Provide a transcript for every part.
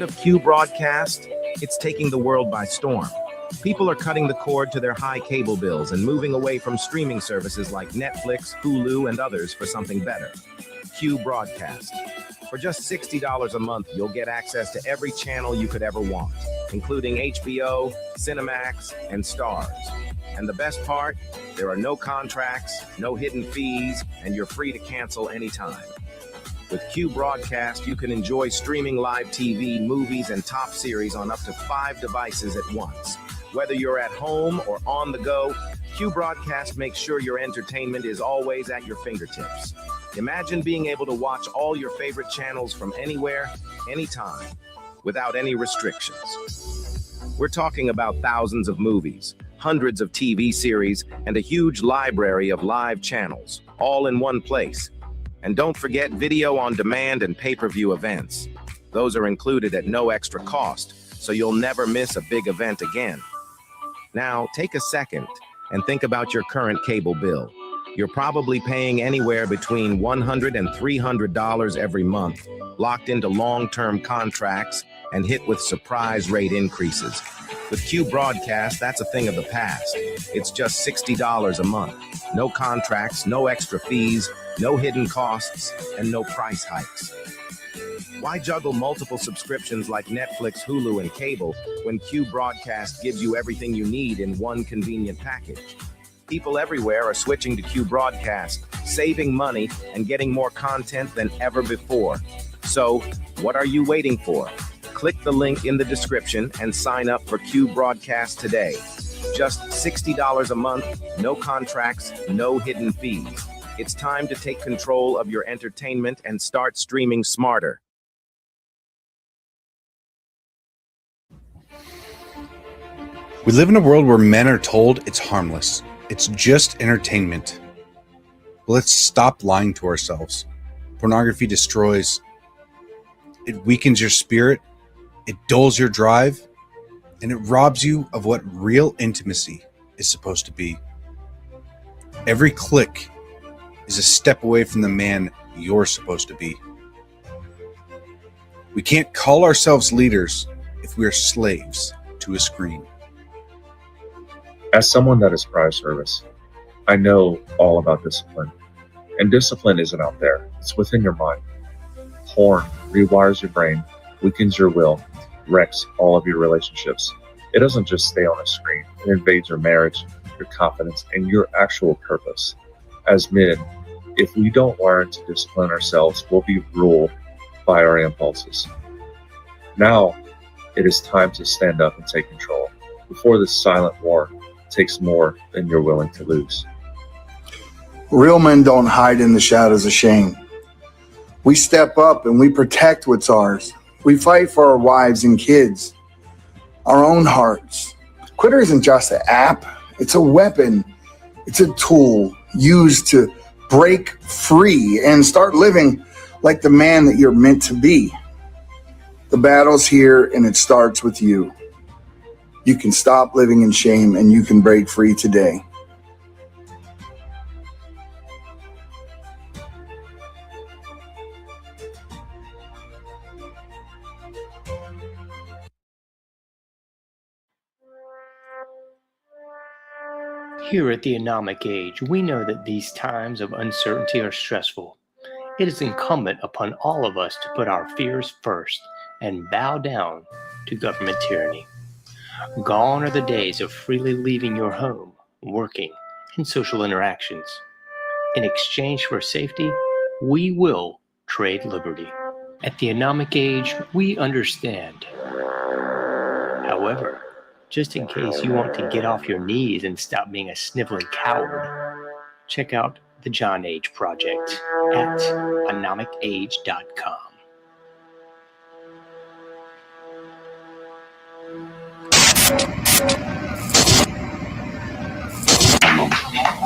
Of Q broadcast, it's taking the world by storm. People are cutting the cord to their high cable bills and moving away from streaming services like Netflix, Hulu, and others for something better. Q broadcast. For just $60 a month, you'll get access to every channel you could ever want, including HBO, Cinemax, and Stars. And the best part, there are no contracts, no hidden fees, and you're free to cancel anytime. With Q Broadcast, you can enjoy streaming live TV, movies, and top series on up to 5 devices at once. Whether you're at home or on the go, Q Broadcast makes sure your entertainment is always at your fingertips. Imagine being able to watch all your favorite channels from anywhere, anytime, without any restrictions. We're talking about thousands of movies, hundreds of TV series, and a huge library of live channels, all in one place. And don't forget video on demand and pay-per-view events. Those are included at no extra cost, so you'll never miss a big event again. Now, take a second and think about your current cable bill. You're probably paying anywhere between $100 and $300 every month, locked into long-term contracts and hit with surprise rate increases. With Q Broadcast, that's a thing of the past. It's just $60 a month. No contracts, no extra fees, no hidden costs, and no price hikes. Why juggle multiple subscriptions like Netflix, Hulu, and cable when Q Broadcast gives you everything you need in one convenient package? People everywhere are switching to Q Broadcast, saving money and getting more content than ever before. So, what are you waiting for? Click the link in the description and sign up for Q Broadcast today. Just $60 a month, no contracts, no hidden fees. It's time to take control of your entertainment and start streaming smarter. We live in a world where men are told it's harmless. It's just entertainment. But let's stop lying to ourselves. Pornography destroys. It weakens your spirit. It dulls your drive. And it robs you of what real intimacy is supposed to be. Every click is a step away from the man you're supposed to be. We can't call ourselves leaders if we are slaves to a screen. As someone that is prior service, I know all about discipline. And discipline isn't out there, it's within your mind. Porn rewires your brain, weakens your will, wrecks all of your relationships. It doesn't just stay on a screen, it invades your marriage, your confidence, and your actual purpose. As men, if we don't learn to discipline ourselves, we'll be ruled by our impulses. Now, it is time to stand up and take control before this silent war takes more than you're willing to lose. Real men don't hide in the shadows of shame. We step up and we protect what's ours. We fight for our wives and kids, our own hearts. Twitter isn't just an app, it's a weapon. It's a tool used to break free and start living like the man that you're meant to be. The battle's here and it starts with you. You can stop living in shame and you can break free today. Here at the Anomic Age, we know that these times of uncertainty are stressful. It is incumbent upon all of us to put our fears first and bow down to government tyranny. Gone are the days of freely leaving your home, working, and social interactions. In exchange for safety, we will trade liberty. At the Anomic Age, we understand. However, just in case you want to get off your knees and stop being a sniveling coward, check out the John Age Project at anomicage.com.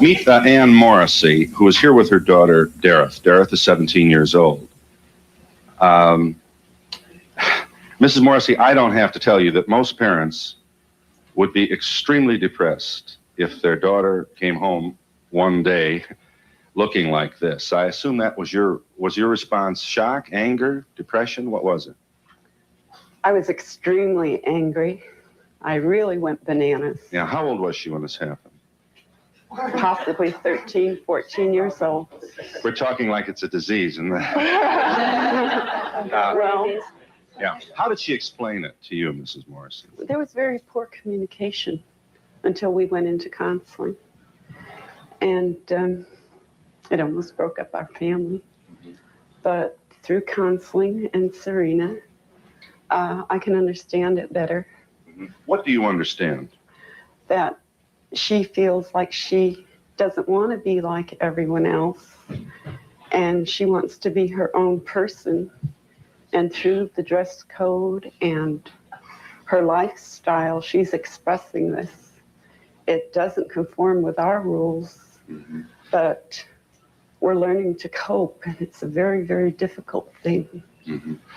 Meet Ann Morrissey, who is here with her daughter, Dareth. Dareth is 17 years old. Mrs. Morrissey, I don't have to tell you that most parents would be extremely depressed if their daughter came home one day looking like this. I assume that was your response. Shock, anger, depression? What was it? I was extremely angry. I really went bananas. Yeah, how old was she when this happened? Possibly 13, 14 years old. We're talking like it's a disease, isn't it? Well, Yeah. How did she explain it to you, Mrs. Morrissey? there was very poor communication until we went into counseling. And it almost broke up our family. But through counseling and Serena, I can understand it better. What do you understand? That she feels like she doesn't want to be like everyone else, and she wants to be her own person. And through the dress code and her lifestyle, she's expressing this. It doesn't conform with our rules, but we're learning to cope, and it's a very, very difficult thing.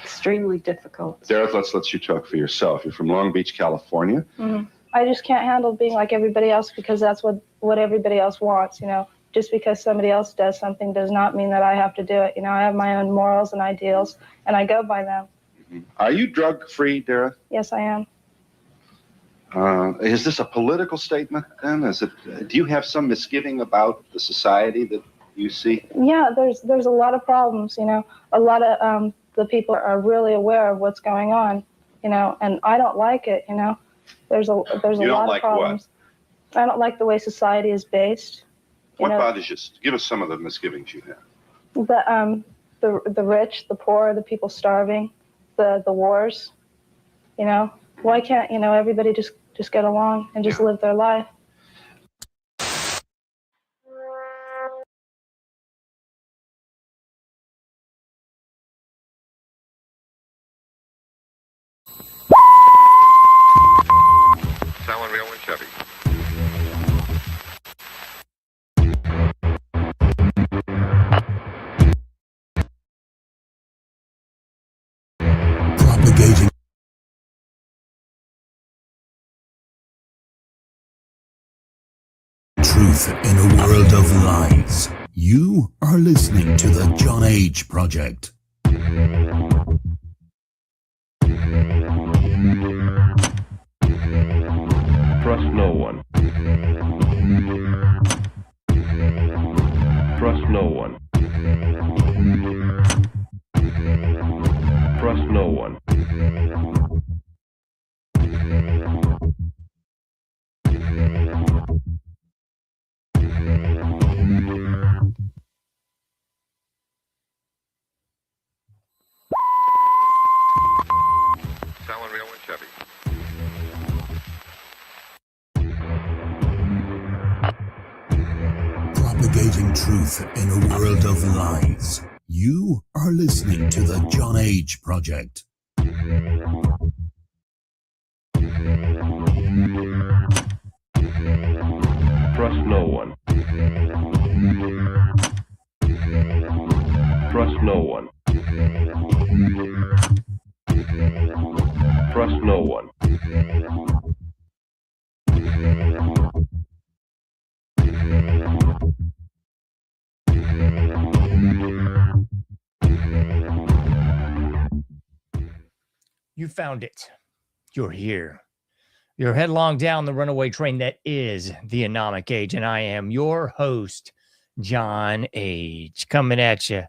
Extremely difficult. Dareth, let's let you talk for yourself. You're from Long Beach, California. I just can't handle being like everybody else because that's what everybody else wants, you know. Just because somebody else does something does not mean that I have to do it. You know, I have my own morals and ideals, and I go by them. Are you drug-free, Dareth? Yes, I am. Is this a political statement then? Do you have some misgiving about the society that you see? Yeah, there's a lot of problems, you know. A lot of the people are really aware of what's going on, you know, and I don't like it, you know. There's a lot of problems. I don't like the way society is based. What bothers you? Give us some of the misgivings you have. The rich, the poor, the people starving, the wars, you know. Why can't, you know, everybody just get along and just live their life? Selling real and Chevy. Propagating truth in a world of lies. You are listening to the John H. Project. Trust no one. Trust no one. Trust no one. Selling real and Chevy. Propagating truth in a world of lies. You are listening to the John H. Project. Trust no one. Trust no one. Trust no one. You found it. You're here. You're headlong down the runaway train that is the Anomic Age, and I am your host, John H., coming at you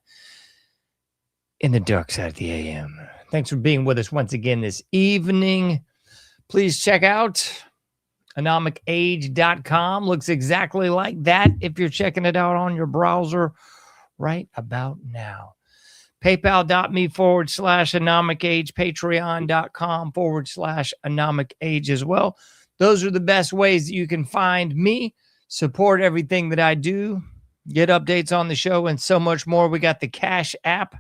in the dark side of the AM. Thanks for being with us once again this evening. Please check out anomicage.com. Looks exactly like that if you're checking it out on your browser right about now. PayPal.me/anomicage, Patreon.com/anomicage as well. Those are the best ways that you can find me, support everything that I do, get updates on the show, and so much more. We got the Cash App.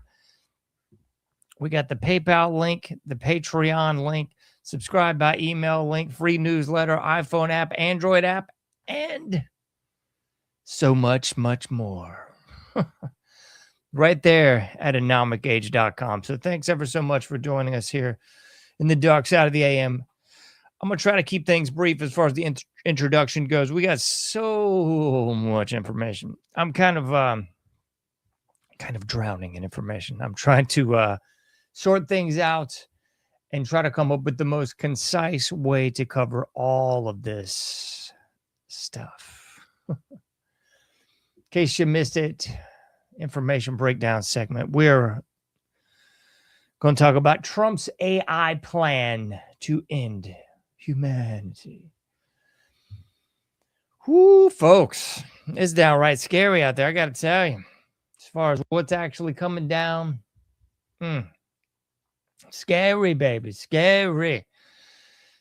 We got the PayPal link, the Patreon link, subscribe by email link, free newsletter, iPhone app, Android app, and so much, much more. Right there at anomicage.com. So thanks ever so much for joining us here in the dark side of the AM. I'm going to try to keep things brief as far as the introduction goes. We got so much information. I'm kind of drowning in information. I'm trying to sort things out and try to come up with the most concise way to cover all of this stuff. In case you missed it, information breakdown segment, we're going to talk about Trump's AI plan to end humanity. Whoo, folks, it's downright scary out there, I got to tell you. As far as what's actually coming down, scary, baby, scary.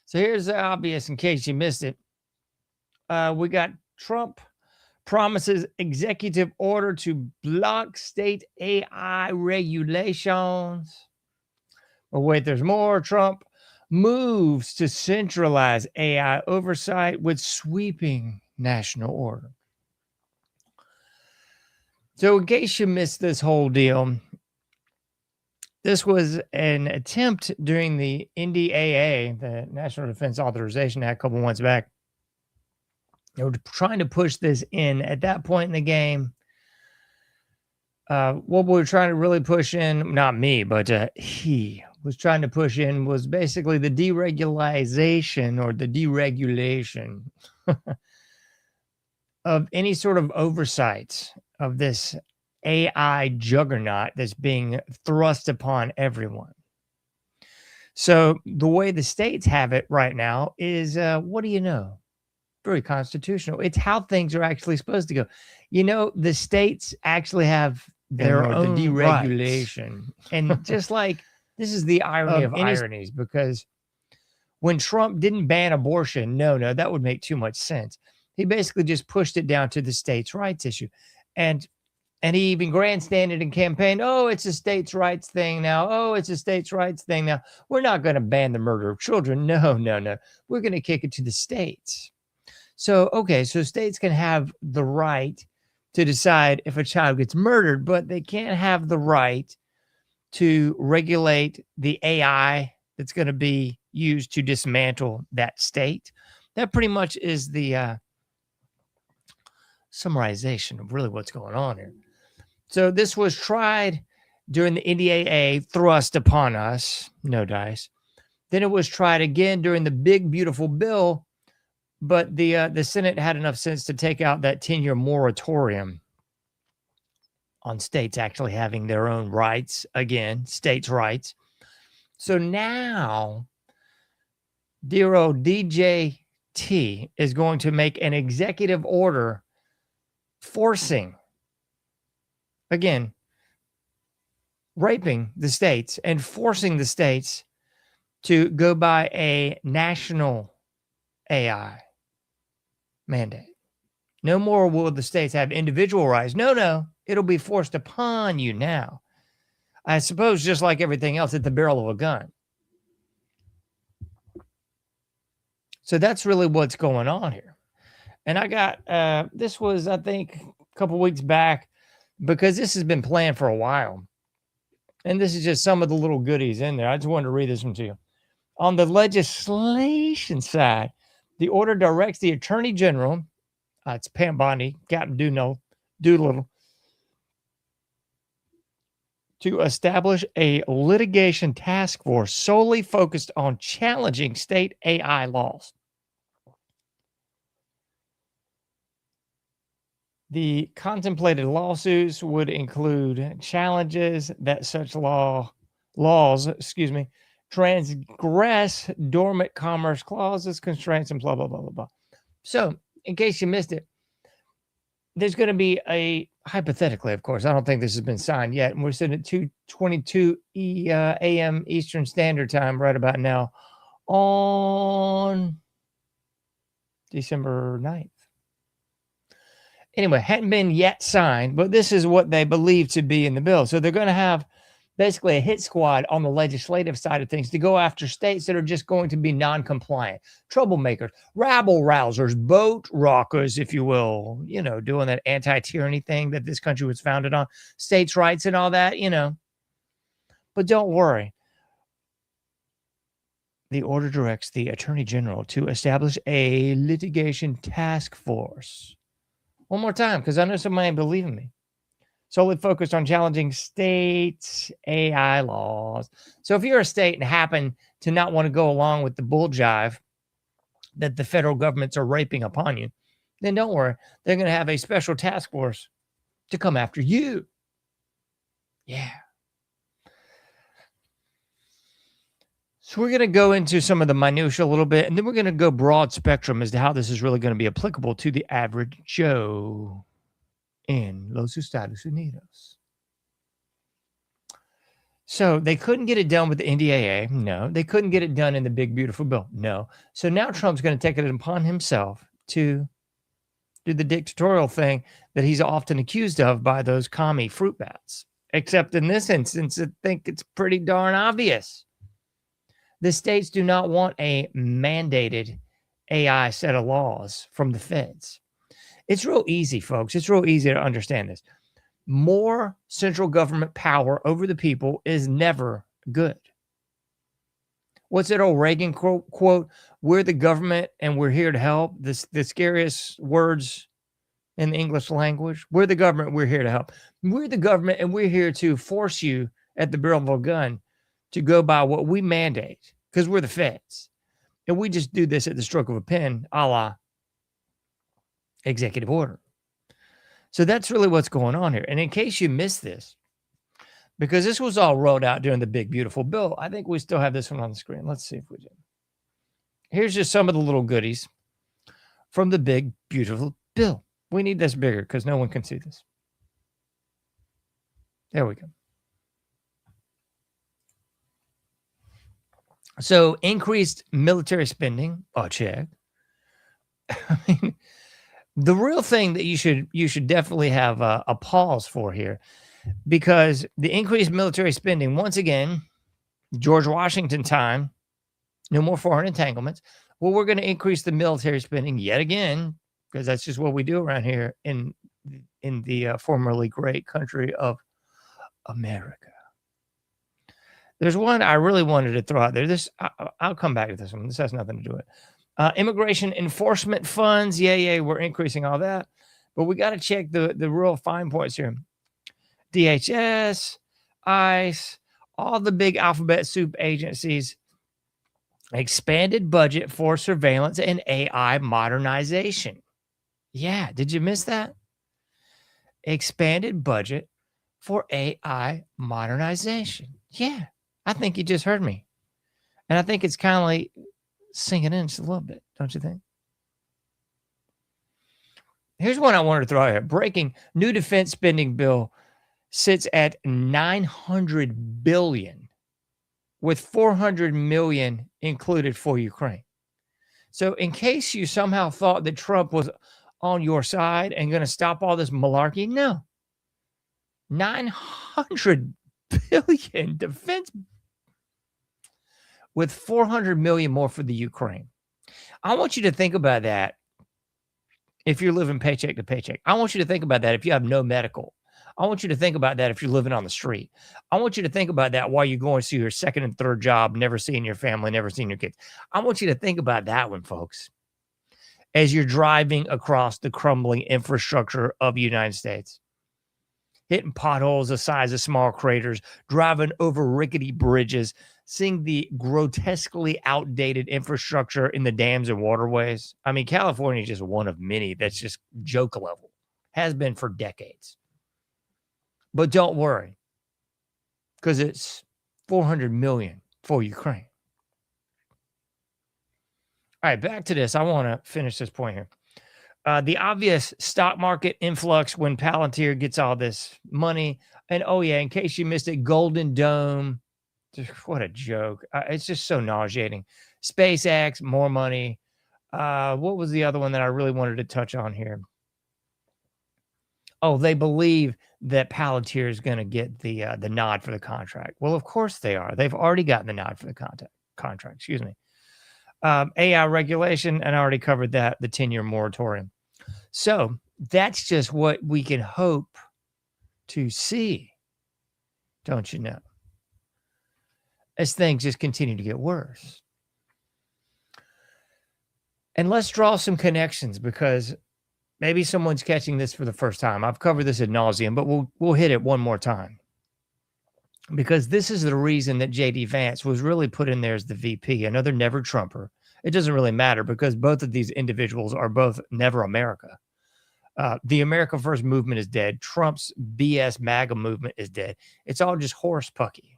So here's the obvious in case you missed it. We got Trump promises executive order to block state AI regulations. But wait, there's more. Trump moves to centralize AI oversight with sweeping national order. So in case you missed this whole deal, this was an attempt during the NDAA, the National Defense Authorization Act, a couple months back. They were trying to push this in at that point in the game. What we were trying to really push in, not me, but he was trying to push in was basically the deregulation or the deregulation of any sort of oversight of this AI juggernaut that's being thrust upon everyone. So the way the states have it right now is, what do you know? Very constitutional. It's how things are actually supposed to go. You know, the states actually have their own deregulation. And just like, this is the irony of ironies, because when Trump didn't ban abortion, no, that would make too much sense. He basically just pushed it down to the states' rights issue. And he even grandstanded and campaigned, oh, it's a states' rights thing now. Oh, it's a states' rights thing now. We're not going to ban the murder of children. No. We're going to kick it to the states. So, okay, so states can have the right to decide if a child gets murdered, but they can't have the right to regulate the AI that's going to be used to dismantle that state. That pretty much is the summarization of really what's going on here. So this was tried during the NDAA, thrust upon us, no dice. Then it was tried again during the big, beautiful bill, but the Senate had enough sense to take out that 10-year moratorium on states actually having their own rights, again, states' rights. So now, dear old DJT is going to make an executive order forcing, again, raping the states and forcing the states to go by a national AI mandate. No more will the states have individual rights. No, it'll be forced upon you now. I suppose just like everything else at the barrel of a gun. So that's really what's going on here. And I got, this was, I think, a couple weeks back, because this has been planned for a while. And this is just some of the little goodies in there. I just wanted to read this one to you. On the legislation side, the order directs the Attorney General, it's Pam Bondi, Captain Doolittle, to establish a litigation task force solely focused on challenging state AI laws. The contemplated lawsuits would include challenges that such laws, transgress dormant commerce clauses, constraints, and blah, blah, blah, blah, blah. So, in case you missed it, there's going to be hypothetically, of course, I don't think this has been signed yet, and we're sitting at 2:22 a.m. Eastern Standard Time right about now on December 9th. Anyway, hadn't been yet signed, but this is what they believe to be in the bill. So they're going to have basically a hit squad on the legislative side of things to go after states that are just going to be non-compliant, troublemakers, rabble rousers, boat rockers, if you will, doing that anti-tyranny thing that this country was founded on, states' rights and all that, But don't worry. The order directs the Attorney General to establish a litigation task force. One more time, because I know somebody ain't believing me. solely focused on challenging states' AI laws. So if you're a state and happen to not want to go along with the bull jive that the federal governments are raping upon you, then don't worry. They're going to have a special task force to come after you. Yeah. So we're going to go into some of the minutia a little bit, and then we're going to go broad spectrum as to how this is really going to be applicable to the average Joe in Los Estados Unidos. So they couldn't get it done with the NDAA. No. They couldn't get it done in the big, beautiful bill. No. So now Trump's going to take it upon himself to do the dictatorial thing that he's often accused of by those commie fruit bats. Except in this instance, I think it's pretty darn obvious. The states do not want a mandated AI set of laws from the feds. It's real easy, folks. It's real easy to understand this. More central government power over the people is never good. What's that old Reagan quote? We're the government and we're here to help. The scariest words in the English language. We're the government. We're here to help. We're the government and we're here to force you at the barrel of a gun to go by what we mandate because we're the feds. And we just do this at the stroke of a pen, a la executive order. So that's really what's going on here. And in case you missed this, because this was all rolled out during the big, beautiful bill, I think we still have this one on the screen. Let's see if we do. Here's just some of the little goodies from the big, beautiful bill. We need this bigger because no one can see this. There we go. So increased military spending, check. I mean, the real thing that you should definitely have a pause for here, because the increased military spending, once again, George Washington time, no more foreign entanglements. Well, we're going to increase the military spending yet again, because that's just what we do around here in the formerly great country of America. There's one I really wanted to throw out there. I'll come back to this one. This has nothing to do with it. Immigration enforcement funds. Yeah, we're increasing all that. But we got to check the real fine points here. DHS, ICE, all the big alphabet soup agencies. Expanded budget for surveillance and AI modernization. Yeah, did you miss that? Expanded budget for AI modernization. Yeah, I think you just heard me. And I think it's kind of like sinking in just a little bit, don't you think? Here's one I wanted to throw out here. Breaking new defense spending bill sits at $900 billion, with $400 million included for Ukraine. So in case you somehow thought that Trump was on your side and going to stop all this malarkey, no. $900 billion defense with $400 million more for the Ukraine. I want you to think about that if you're living paycheck to paycheck. I want you to think about that if you have no medical. I want you to think about that if you're living on the street. I want you to think about that while you're going to your second and third job, never seeing your family, never seeing your kids. I want you to think about that one, folks, as you're driving across the crumbling infrastructure of the United States, hitting potholes the size of small craters, driving over rickety bridges, seeing the grotesquely outdated infrastructure in the dams and waterways. I mean, California is just one of many that's just joke level, has been for decades. But don't worry, because it's $400 million for Ukraine. All right, back to this. I want to finish this point here. The obvious stock market influx when Palantir gets all this money. And, oh, yeah, in case you missed it, Golden Dome. What a joke. It's just so nauseating. SpaceX, more money. What was the other one that I really wanted to touch on here? Oh, they believe that Palantir is going to get the nod for the contract. Well, of course they are. They've already gotten the nod for the contract. Excuse me. AI regulation, and I already covered that, the 10-year moratorium. So that's just what we can hope to see, don't you know, as things just continue to get worse. And let's draw some connections, because maybe someone's catching this for the first time. I've covered this ad nauseum, but we'll hit it one more time. Because this is the reason that J.D. Vance was really put in there as the VP, another never Trumper. It doesn't really matter because both of these individuals are both never America. The America First movement is dead. Trump's BS MAGA movement is dead. It's all just horse pucky.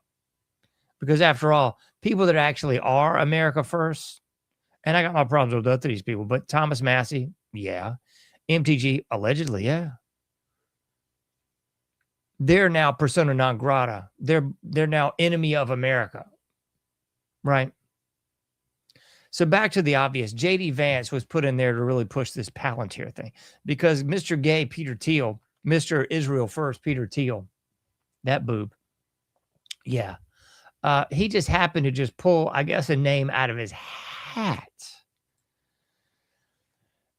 Because after all, people that actually are America First, and I got my problems with both of these people, but Thomas Massey, yeah. MTG, allegedly, yeah. They're now persona non grata. They're now enemy of America, right? So back to the obvious. J.D. Vance was put in there to really push this Palantir thing because Mr. Gay Peter Thiel, Mr. Israel First Peter Thiel, that boob, yeah, he just happened to just pull, I guess, a name out of his hat,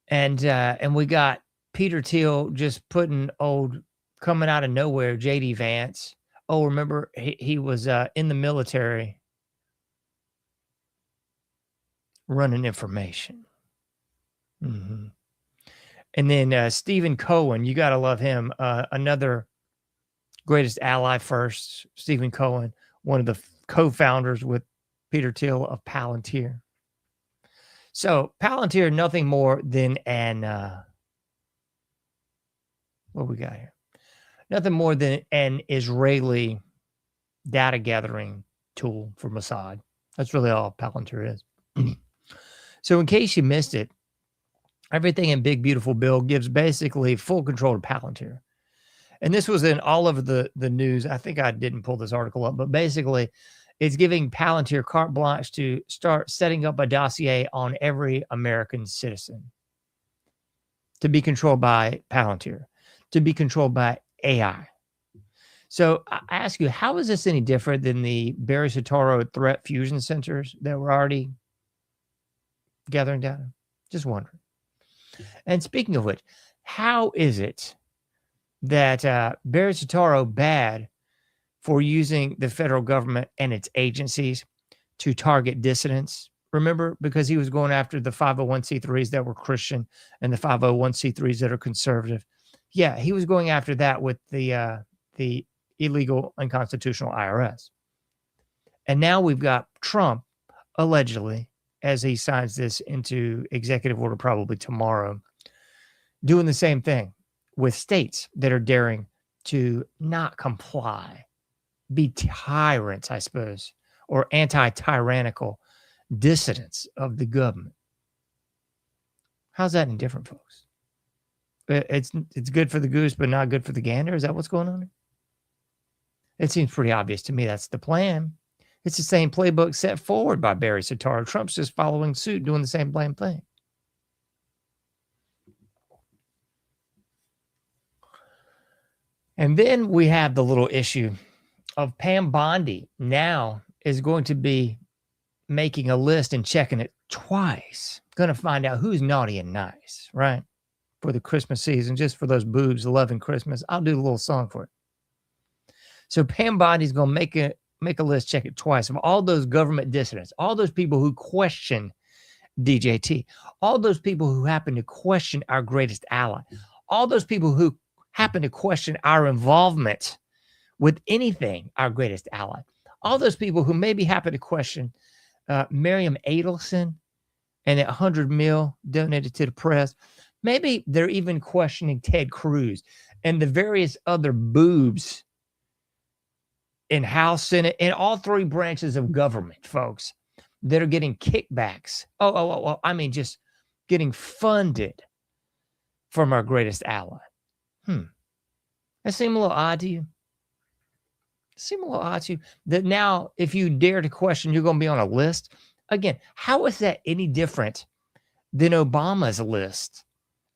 and we got Peter Thiel just putting old. Coming out of nowhere, J.D. Vance. Oh, remember, he was in the military running information. Mm-hmm. And then Stephen Cohen, you got to love him. Another greatest ally first, Stephen Cohen, one of the co-founders with Peter Thiel of Palantir. So Palantir, nothing more than what we got here? Nothing more than an Israeli data gathering tool for Mossad. That's really all Palantir is. So in case you missed it, everything in Big Beautiful Bill gives basically full control to Palantir. And this was in all of the news. I think I didn't pull this article up, but basically it's giving Palantir carte blanche to start setting up a dossier on every American citizen to be controlled by Palantir, to be controlled by AI. So I ask you, how is this any different than the Barry Soetoro threat fusion centers that were already gathering data? Just wondering. And speaking of which, how is it that Barry Soetoro bad for using the federal government and its agencies to target dissidents? Remember, because he was going after the 501c3s that were Christian and the 501c3s that are conservative. Yeah, he was going after that with the illegal, unconstitutional IRS. And now we've got Trump, allegedly, as he signs this into executive order probably tomorrow, doing the same thing with states that are daring to not comply, be tyrants, I suppose, or anti-tyrannical dissidents of the government. How's that any different, folks? It's good for the goose, but not good for the gander. Is that what's going on here? It seems pretty obvious to me that's the plan. It's the same playbook set forward by Barry Soetoro. Trump's just following suit, doing the same blame thing. And then we have the little issue of Pam Bondi now is going to be making a list and checking it twice. Going to find out who's naughty and nice, right? For the Christmas season, just for those boobs loving Christmas. I'll do a little song for it. So Pam Bondi's going to make a list, check it twice, of all those government dissidents, all those people who question DJT, all those people who happen to question our greatest ally, all those people who happen to question our involvement with anything, our greatest ally, all those people who maybe happen to question Miriam Adelson and that 100 mil donated to the press. Maybe they're even questioning Ted Cruz and the various other boobs in House, Senate, and all three branches of government, folks, that are getting kickbacks. I mean, just getting funded from our greatest ally. That seem a little odd to you? That now, if you dare to question, you're going to be on a list? Again, how is that any different than Obama's list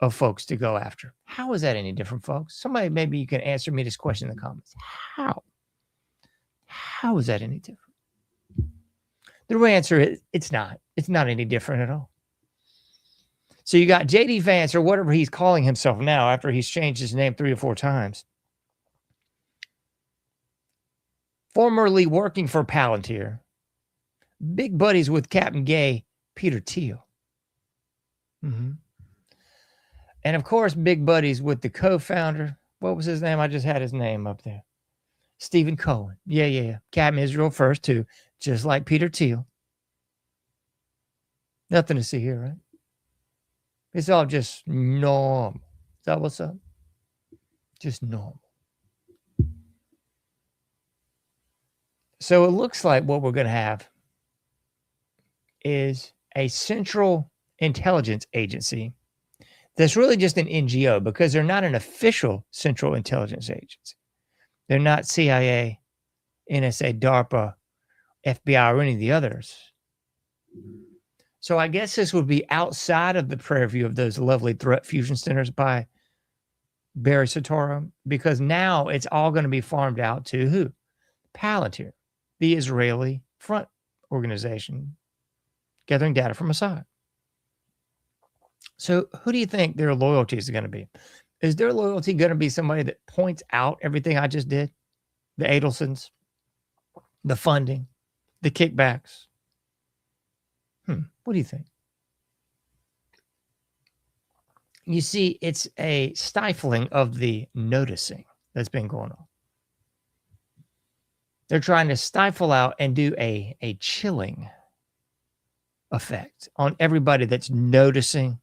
of folks to go after? How is that any different, folks? Somebody, maybe you can answer me this question in the comments. How is that any different? The real answer is it's not. It's not any different at all. So you got J.D. Vance, or whatever he's calling himself now after he's changed his name 3 or 4 times, formerly working for Palantir, big buddies with Captain Gay, Peter Thiel. And of course, big buddies with the co-founder. What was his name? I just had his name up there. Stephen Cohen. Yeah. Captain Israel first, too. Just like Peter Thiel. Nothing to see here, right? It's all just normal. Is that what's up? Just normal. So it looks like what we're going to have is a central intelligence agency that's really just an NGO, because they're not an official central intelligence agency. They're not CIA, NSA, DARPA, FBI, or any of the others. So I guess this would be outside of the purview of those lovely threat fusion centers by Barry Soetoro, because now it's all going to be farmed out to who? Palantir, the Israeli front organization, gathering data from Mossad. So who do you think their loyalties are going to be? Is their loyalty going to be somebody that points out everything I just did? The Adelsons, the funding, the kickbacks? What do you think? You see, it's a stifling of the noticing that's been going on. They're trying to stifle out and do a chilling effect on everybody that's noticing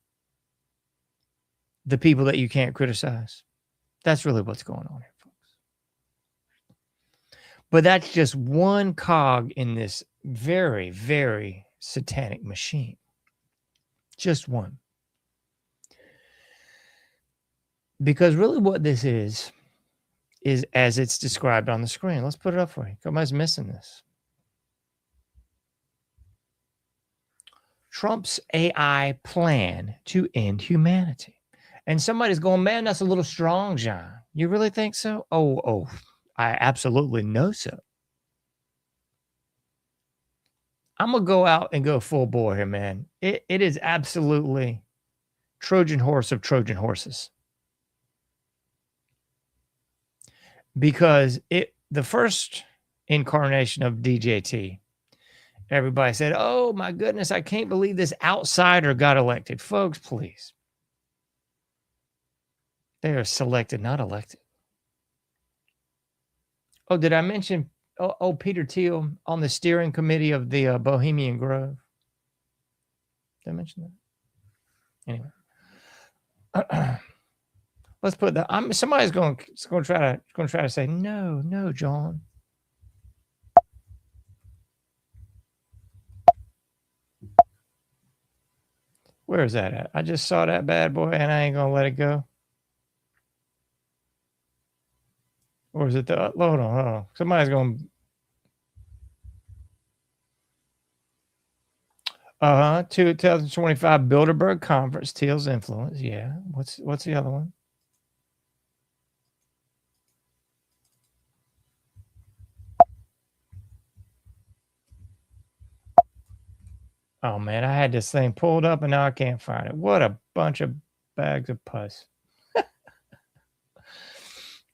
the people that you can't criticize. That's really what's going on here, folks. But that's just one cog in this very, very satanic machine. Just one. Because really what this is as it's described on the screen. Let's put it up for you. Somebody's missing this. Trump's AI plan to end humanity. And somebody's going, man, that's a little strong, John. You really think so? Oh, I absolutely know so. I'm going to go out and go full bore here, man. It is absolutely Trojan horse of Trojan horses. Because the first incarnation of DJT, everybody said, oh my goodness, I can't believe this outsider got elected. Folks, please. They are selected, not elected. Oh, did I mention Peter Thiel on the steering committee of the Bohemian Grove? Did I mention that? Anyway. Let's put that. Somebody's going to try to say, no, John. Where is that at? I just saw that bad boy and I ain't going to let it go. Or is it the, hold on. Somebody's going, 2025 Bilderberg Conference, Thiel's influence. Yeah. What's the other one? Oh man, I had this thing pulled up and now I can't find it. What a bunch of bags of pus.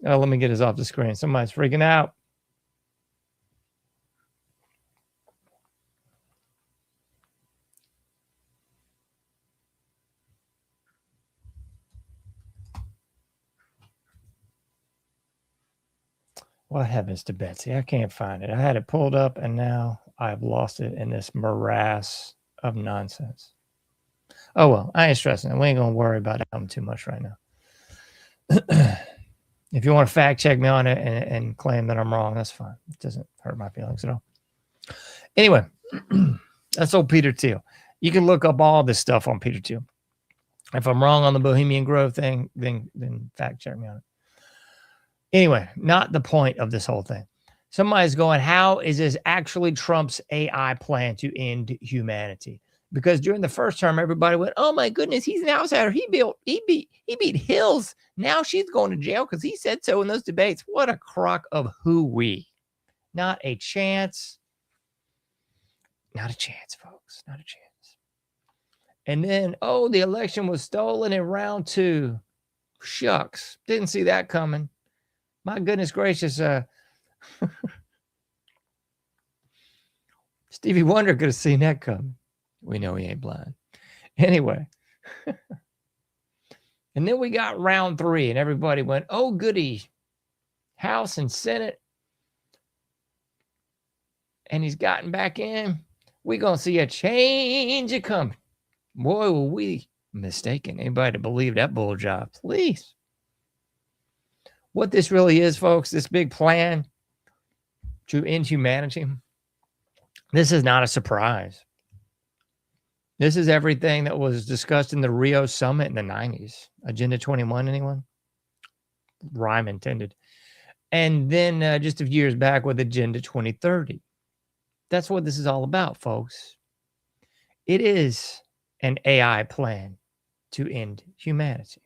Oh, let me get this off the screen. Somebody's freaking out. What happens to Betsy? I can't find it. I had it pulled up and now I've lost it in this morass of nonsense. Oh, well, I ain't stressing it. We ain't going to worry about it too much right now. If you want to fact check me on it and claim that I'm wrong, that's fine. It doesn't hurt my feelings at all. Anyway, that's old Peter Thiel. You can look up all this stuff on Peter Thiel. If I'm wrong on the Bohemian Grove thing, then fact check me on it. Anyway, not the point of this whole thing. Somebody's going, how is this actually Trump's AI plan to end humanity? Because during the first term, everybody went, oh my goodness, he's an outsider. He beat Hills. Now she's going to jail because he said so in those debates. What a crock of hooey. Not a chance. Not a chance, folks. Not a chance. And then, the election was stolen in round 2. Shucks. Didn't see that coming. My goodness gracious. Stevie Wonder could have seen that coming. We know he ain't blind. Anyway. And then we got round 3 and everybody went, oh, goody. House and Senate. And he's gotten back in. We're going to see a change of coming. Boy, were we mistaken. Anybody to believe that bull job, please. What this really is, folks, this big plan to end humanity, this is not a surprise. This is everything that was discussed in the Rio summit in the 90s. Agenda 21, anyone? Rhyme intended. And then just a few years back with Agenda 2030. That's what this is all about, folks. It is an AI plan to end humanity.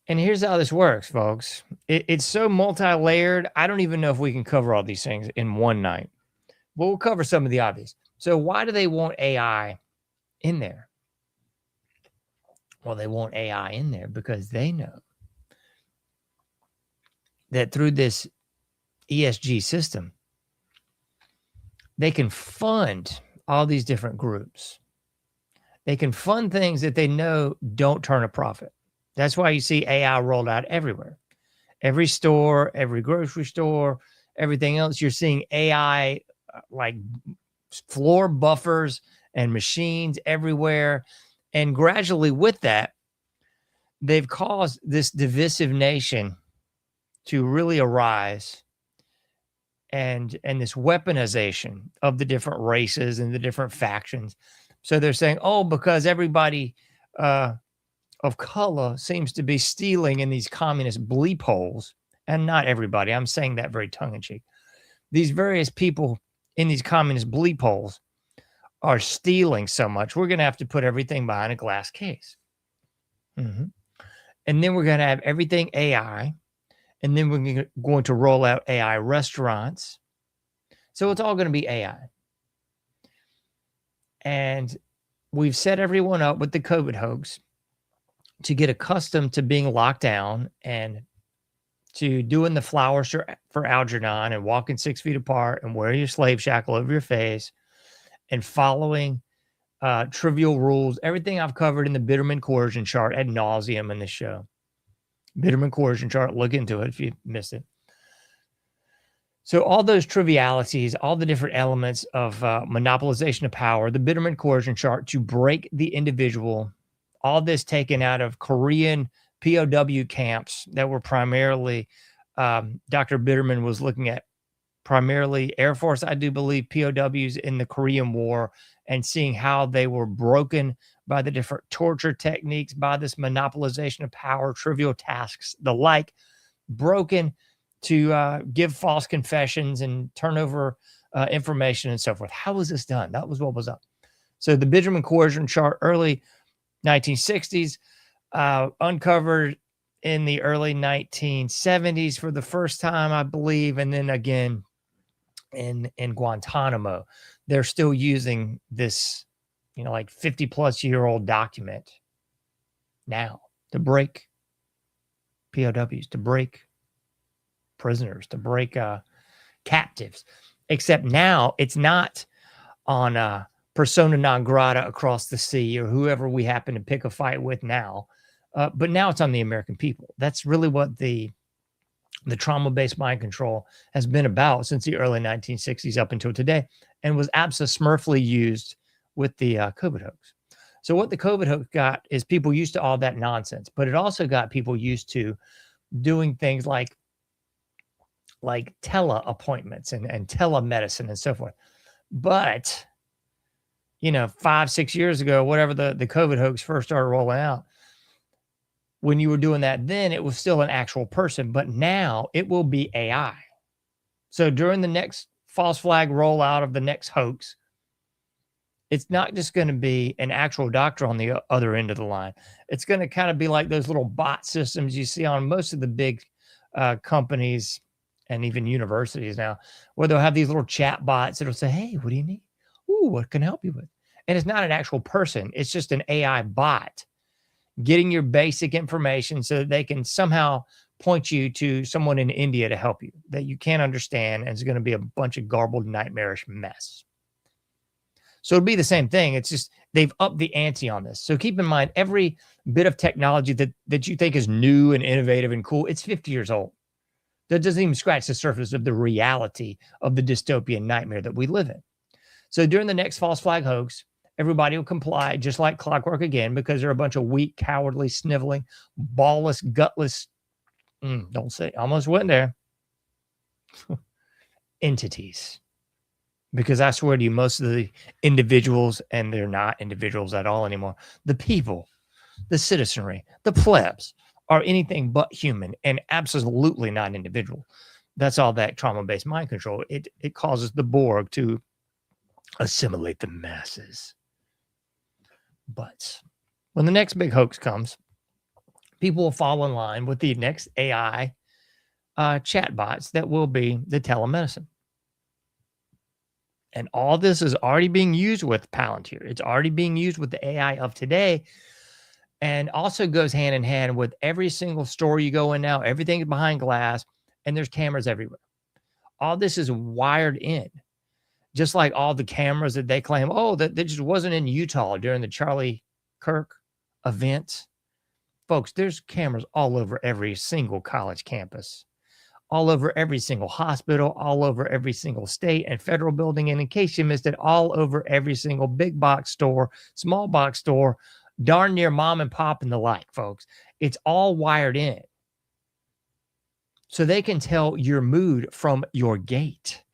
And here's how this works, folks. It's so multi-layered, I don't even know if we can cover all these things in one night. But we'll cover some of the obvious. So why do they want AI in there? Well, they want AI in there because they know that through this ESG system, they can fund all these different groups. They can fund things that they know don't turn a profit. That's why you see AI rolled out everywhere. Every store, every grocery store, everything else, you're seeing AI like floor buffers and machines everywhere. And gradually with that, they've caused this divisive nation to really arise, and this weaponization of the different races and the different factions. So they're saying, oh, because everybody of color seems to be stealing in these communist bleep holes, and not everybody, I'm saying that very tongue-in-cheek. These various people in these communist bleep holes are stealing so much, we're going to have to put everything behind a glass case. And then we're going to have everything AI. And then we're going to roll out AI restaurants. So it's all going to be AI. And we've set everyone up with the COVID hoax to get accustomed to being locked down and to doing the flowers for Algernon and walking 6 feet apart and wearing your slave shackle over your face and following trivial rules. Everything I've covered in the Bitterman coercion chart ad nauseum in this show. Bitterman coercion chart, look into it if you missed it. So all those trivialities, all the different elements of monopolization of power, the Bitterman coercion chart to break the individual, all this taken out of Korean POW camps that were primarily, Dr. Bitterman was looking at primarily Air Force, I do believe, POWs in the Korean War, and seeing how they were broken by the different torture techniques, by this monopolization of power, trivial tasks, the like, broken to give false confessions and turn over information and so forth. How was this done? That was what was up. So the Bitterman coercion chart, early 1960s, uncovered in the early 1970s for the first time, I believe, and then again in Guantanamo. They're still using this, like 50-plus-year-old document now to break POWs, to break prisoners, to break captives. Except now it's not on persona non grata across the sea or whoever we happen to pick a fight with now. But now it's on the American people. That's really what the trauma-based mind control has been about since the early 1960s up until today, and was abso-smurfly used with the COVID hoax. So what the COVID hoax got is people used to all that nonsense, but it also got people used to doing things like tele-appointments and telemedicine and so forth. But, 5-6 years ago, whatever the COVID hoax first started rolling out, when you were doing that then, it was still an actual person, but now it will be AI. So during the next false flag rollout of the next hoax, it's not just going to be an actual doctor on the other end of the line. It's going to kind of be like those little bot systems you see on most of the big companies and even universities now, where they'll have these little chat bots that'll say, hey, what do you need? Ooh, what can I help you with? And it's not an actual person. It's just an AI bot getting your basic information so that they can somehow point you to someone in India to help you that you can't understand, and it's going to be a bunch of garbled, nightmarish mess. So it'll be the same thing. It's just they've upped the ante on this. So keep in mind, every bit of technology that you think is new and innovative and cool, it's 50 years old. That doesn't even scratch the surface of the reality of the dystopian nightmare that we live in. So during the next false flag hoax, everybody will comply just like clockwork again, because they're a bunch of weak, cowardly, sniveling, ballless, gutless, don't say, almost went there, entities. Because I swear to you, most of the individuals, and they're not individuals at all anymore, the people, the citizenry, the plebs, are anything but human and absolutely not individual. That's all that trauma-based mind control. It causes the Borg to assimilate the masses. But when the next big hoax comes, people will fall in line with the next AI chatbots that will be the telemedicine. And all this is already being used with Palantir. It's already being used with the AI of today, and also goes hand in hand with every single store you go in now. Everything is behind glass, and there's cameras everywhere. All this is wired in, just like all the cameras that they claim, that just wasn't in Utah during the Charlie Kirk event. Folks, there's cameras all over every single college campus, all over every single hospital, all over every single state and federal building. And in case you missed it, all over every single big box store, small box store, darn near mom and pop and the like, folks. It's all wired in. So they can tell your mood from your gait.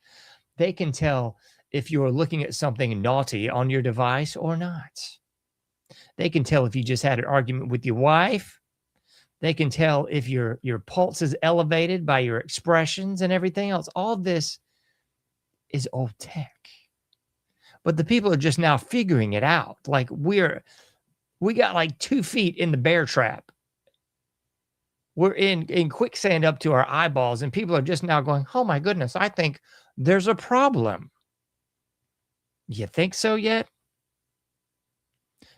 They can tell if you're looking at something naughty on your device or not. They can tell if you just had an argument with your wife. They can tell if your pulse is elevated by your expressions and everything else. All this is old tech. But the people are just now figuring it out. Like we got like 2 feet in the bear trap. We're in quicksand up to our eyeballs, and people are just now going, oh my goodness, I think there's a problem. You think so yet?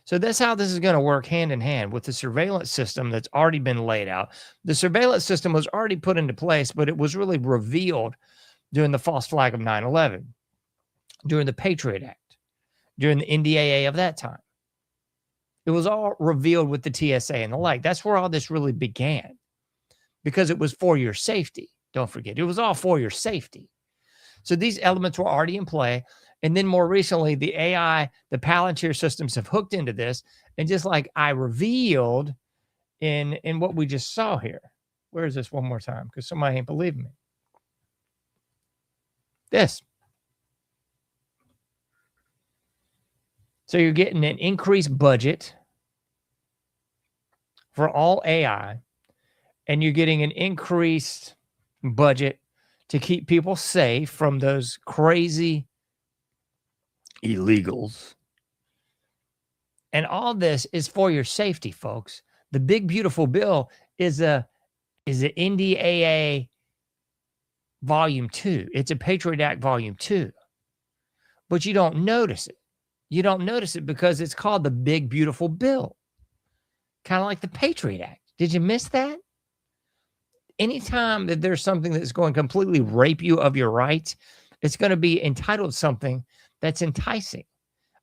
So that's how this is going to work hand in hand with the surveillance system that's already been laid out. The surveillance system was already put into place, but it was really revealed during the false flag of 9/11, during the Patriot Act, during the NDAA of that time. It was all revealed with the TSA and the like. That's where all this really began, because it was for your safety. Don't forget, it was all for your safety. So these elements were already in play. And then more recently, the AI, the Palantir systems have hooked into this. And just like I revealed in what we just saw here. Where is this one more time? Because somebody ain't believing me. This. So you're getting an increased budget for all AI, and you're getting an increased budget to keep people safe from those crazy illegals. And all this is for your safety, folks. The big beautiful bill is a NDAA Volume 2. It's a Patriot Act Volume 2. But you don't notice it. You don't notice it because it's called the big beautiful bill. Kind of like the Patriot Act. Did you miss that? Anytime that there's something that's going to completely rape you of your rights, it's going to be entitled something that's enticing.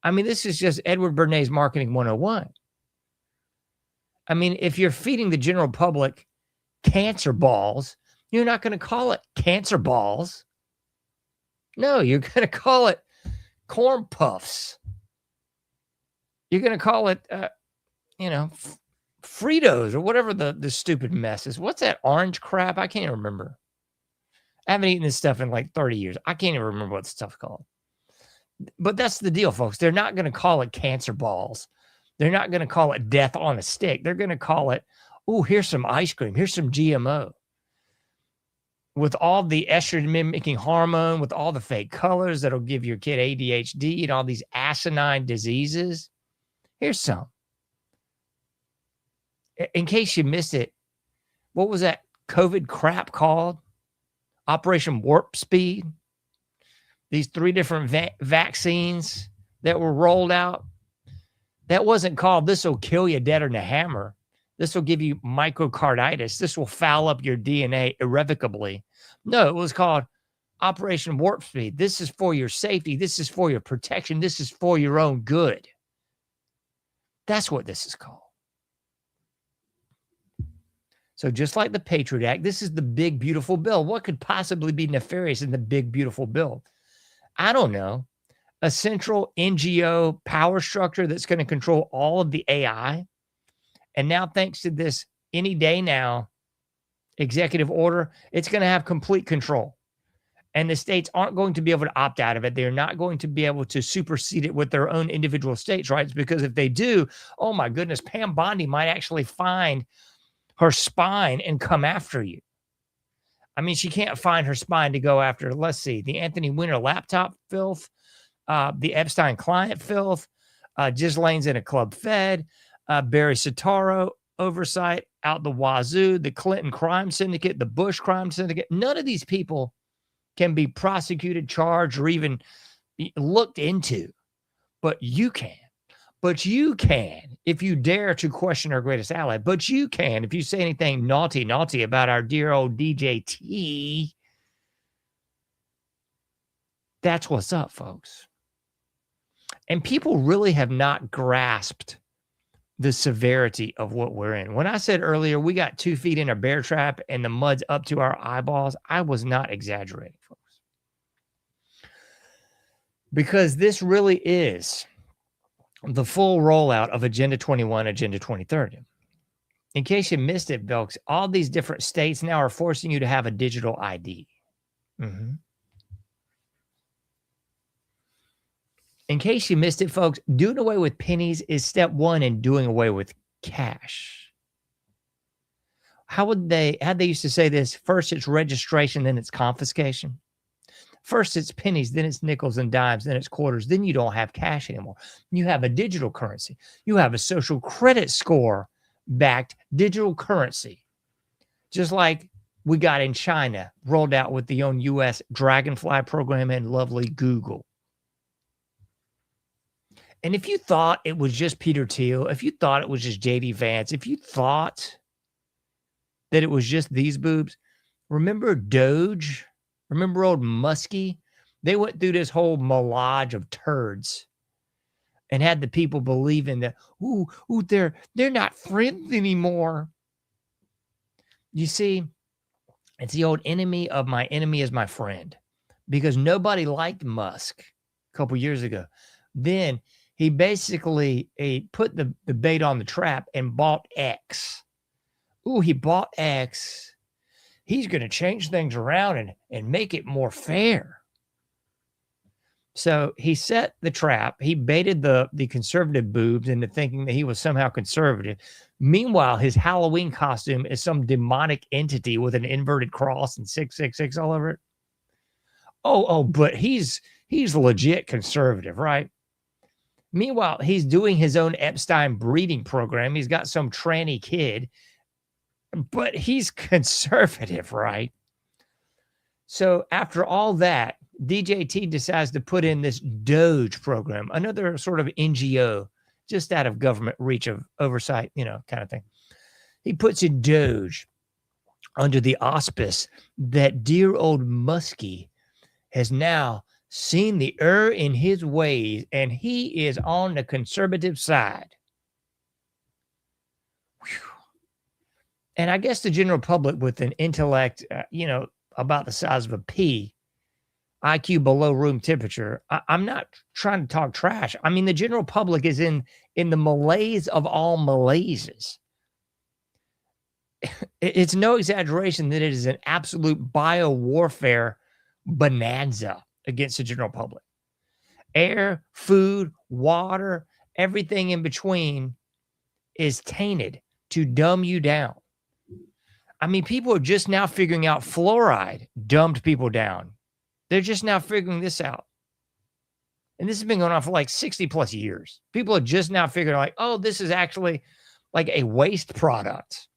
I mean, this is just Edward Bernays Marketing 101. I mean, if you're feeding the general public cancer balls, you're not going to call it cancer balls. No, you're going to call it corn puffs. You're going to call it, Fritos or whatever the stupid mess is. What's that orange crap? I can't even remember. I haven't eaten this stuff in like 30 years. I can't even remember what the stuff's called. But that's the deal, folks. They're not going to call it cancer balls. They're not going to call it death on a stick. They're going to call it, here's some ice cream. Here's some GMO. With all the estrogen mimicking hormone, with all the fake colors that'll give your kid ADHD and all these asinine diseases. Here's some. In case you missed it, what was that COVID crap called? Operation Warp Speed. These 3 different vaccines that were rolled out. That wasn't called, this will kill you deader than a hammer. This will give you myocarditis. This will foul up your DNA irrevocably. No, it was called Operation Warp Speed. This is for your safety. This is for your protection. This is for your own good. That's what this is called. So just like the Patriot Act, this is the big, beautiful bill. What could possibly be nefarious in the big, beautiful bill? I don't know. A central NGO power structure that's going to control all of the AI. And now, thanks to this any day now executive order, it's going to have complete control. And the states aren't going to be able to opt out of it. They're not going to be able to supersede it with their own individual states' rights, because if they do, oh my goodness, Pam Bondi might actually find her spine and come after you. I mean, she can't find her spine to go after, let's see, the Anthony Weiner laptop filth, the Epstein client filth, Ghislaine's in a club fed, Barry Soetoro oversight out the wazoo, the Clinton crime syndicate, the Bush crime syndicate. None of these people can be prosecuted, charged, or even looked into. But you can. But you can if you dare to question our greatest ally. But you can if you say anything naughty about our dear old DJ T. That's what's up, folks. And people really have not grasped the severity of what we're in. When I said earlier, we got 2 feet in a bear trap and the mud's up to our eyeballs, I was not exaggerating, folks. Because this really is the full rollout of Agenda 21, Agenda 2030. In case you missed it, folks, all these different states now are forcing you to have a digital ID. In case you missed it, folks, doing away with pennies is step one in doing away with cash. How'd they used to say this? First it's registration, then it's confiscation. First it's pennies, then it's nickels and dimes, then it's quarters. Then you don't have cash anymore. You have a digital currency. You have a social credit score backed digital currency. Just like we got in China, rolled out with the own U.S. Dragonfly program and lovely Google. And if you thought it was just Peter Thiel, if you thought it was just J.D. Vance, if you thought that it was just these boobs, remember Doge? Remember old Muskie? They went through this whole melange of turds and had the people believing that, they're not friends anymore. You see, it's the old enemy of my enemy is my friend, because nobody liked Musk a couple years ago. Then he basically put the bait on the trap and bought X. He bought X. He's going to change things around and make it more fair. So he set the trap. He baited the conservative boobs into thinking that he was somehow conservative. Meanwhile, his Halloween costume is some demonic entity with an inverted cross and 666 all over it. But he's legit conservative, right? Meanwhile, he's doing his own Epstein breeding program. He's got some tranny kid, but he's conservative, right? So after all that, DJT decides to put in this Doge program, another sort of NGO, just out of government reach of oversight, kind of thing. He puts in Doge under the auspice that dear old Muskie has now seen the error in his ways, and he is on the conservative side. Whew. And I guess the general public with an intellect, about the size of a pea, IQ below room temperature, I'm not trying to talk trash. I mean, the general public is in the malaise of all malaises. It's no exaggeration that it is an absolute bio-warfare bonanza against the general public. Air, food, water, everything in between is tainted to dumb you down. I mean, people are just now figuring out fluoride dumbed people down. They're just now figuring this out. And this has been going on for like 60 plus years. People are just now figuring this is actually like a waste product.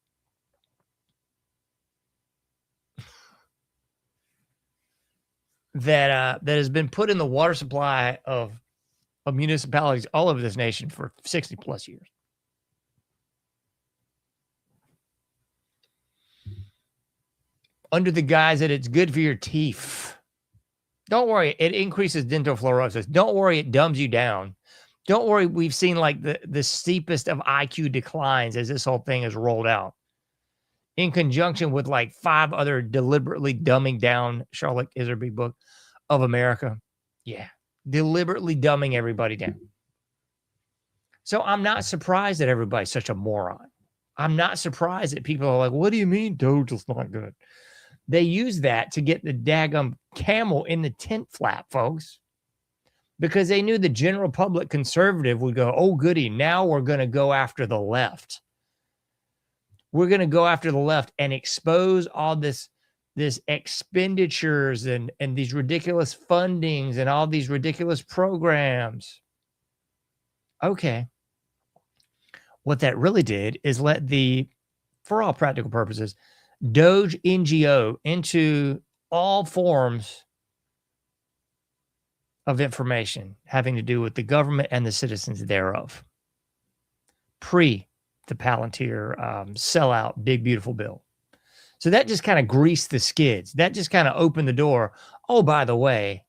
That has been put in the water supply of municipalities all over this nation for 60 plus years. Under the guise that it's good for your teeth. Don't worry, it increases dental fluorosis. Don't worry, it dumbs you down. Don't worry, we've seen like the steepest of IQ declines as this whole thing is rolled out. In conjunction with like 5 other deliberately dumbing down Charlotte Iserby book of America. Yeah, deliberately dumbing everybody down. So I'm not surprised that everybody's such a moron. I'm not surprised that people are like, what do you mean Doge is not good? They use that to get the daggum camel in the tent flap, folks, because they knew the general public conservative would go, oh, goody, now we're going to go after the left. We're going to go after the left and expose all this expenditures and these ridiculous fundings and all these ridiculous programs. Okay. What that really did is let the, for all practical purposes, Doge NGO into all forms of information having to do with the government and the citizens thereof. Pre the Palantir sellout big beautiful bill. So that just kind of greased the skids. That just kind of opened the door. Oh, by the way,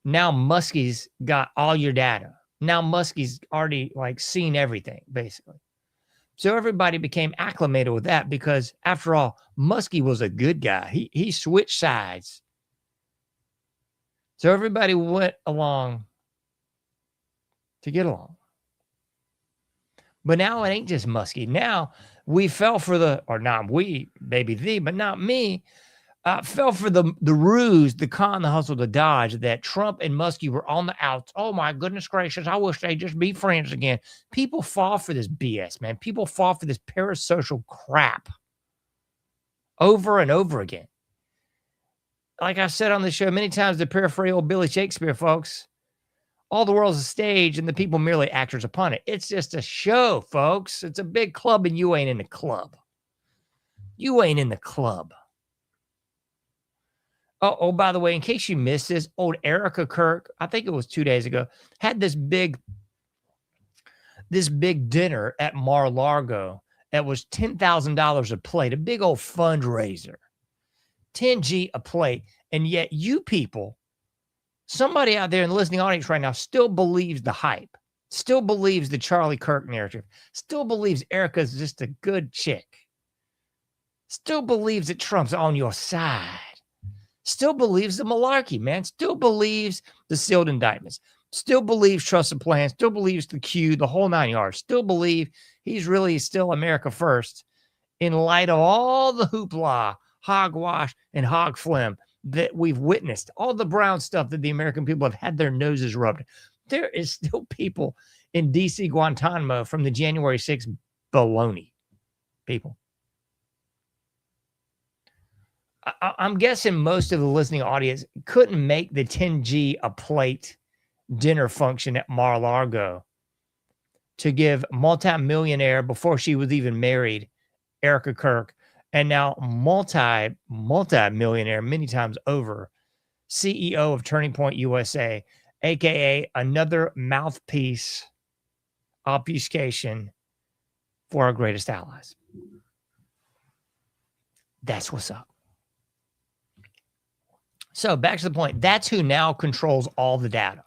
now Muskie's got all your data. Now Muskie's already like seen everything, basically. So everybody became acclimated with that because, after all, Muskie was a good guy. He switched sides. So everybody went along to get along. But now it ain't just Muskie. Now we fell for the, or not we, maybe thee, but not me, fell for the ruse, the con, the hustle, the dodge that Trump and Muskie were on the outs. Oh my goodness gracious, I wish they'd just be friends again. People fall for this BS, man. People fall for this parasocial crap over and over again. Like I said on the show many times, to paraphrase old Billy Shakespeare, folks, all the world's a stage and the people merely actors upon it. It's just a show, folks. It's a big club and you ain't in the club. You ain't in the club. Oh, by the way, in case you missed this, old Erica Kirk, I think it was 2 days ago, had this big dinner at Mar-a-Lago that was $10,000 a plate, a big old fundraiser. 10G a plate. And yet you people, somebody out there in the listening audience right now still believes the hype, still believes the Charlie Kirk narrative, still believes Erica's just a good chick, still believes that Trump's on your side, still believes the malarkey, man, still believes the sealed indictments, still believes trusted plan, still believes the Q, the whole 9 yards, still believe he's really still America first in light of all the hoopla, hogwash, and hog phlegm that we've witnessed, all the brown stuff that the American people have had their noses rubbed. There is still people in D.C. Guantanamo from the January 6th baloney, people. I'm guessing most of the listening audience couldn't make the 10G a plate dinner function at Mar-a-Lago to give multimillionaire, before she was even married, Erica Kirk, and now multi-millionaire many times over, CEO of Turning Point USA, aka another mouthpiece obfuscation for our greatest allies. That's what's up. So back to the point. That's who now controls all the data.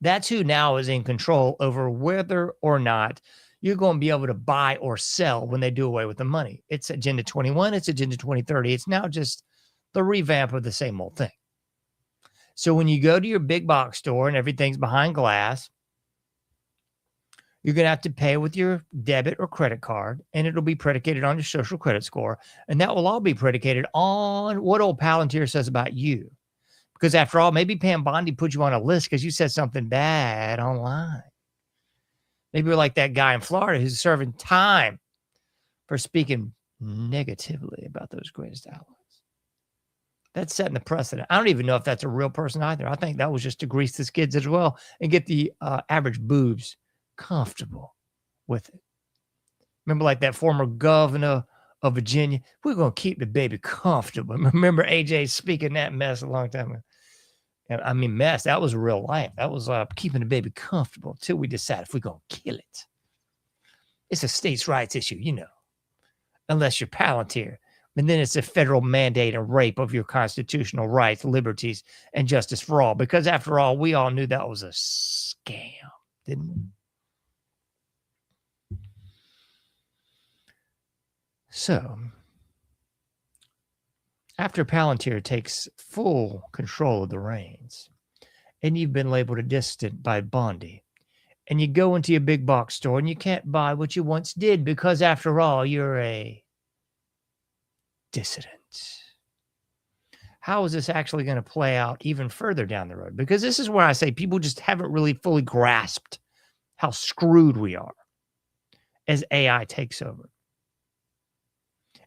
That's who now is in control over whether or not you're going to be able to buy or sell when they do away with the money. It's Agenda 21. It's Agenda 2030. It's now just the revamp of the same old thing. So when you go to your big box store and everything's behind glass, you're going to have to pay with your debit or credit card, and it'll be predicated on your social credit score. And that will all be predicated on what old Palantir says about you. Because after all, maybe Pam Bondi put you on a list because you said something bad online. Maybe you're like that guy in Florida who's serving time for speaking negatively about those greatest allies. That's setting the precedent. I don't even know if that's a real person either. I think that was just to grease the skids as well and get the average boobs comfortable with it. Remember, like that former governor of Virginia, we're going to keep the baby comfortable. Remember AJ speaking that mess a long time ago? And I mean, mess, that was real life. That was keeping the baby comfortable until we decide if we're going to kill it. It's a states' rights issue, you know, unless you're Palantir. And then it's a federal mandate and rape of your constitutional rights, liberties, and justice for all. Because after all, we all knew that was a scam, didn't we? So, after Palantir takes full control of the reins, and you've been labeled a dissident by Bondi, and you go into your big box store and you can't buy what you once did because, after all, you're a dissident. How is this actually going to play out even further down the road? Because this is where I say people just haven't really fully grasped how screwed we are as AI takes over.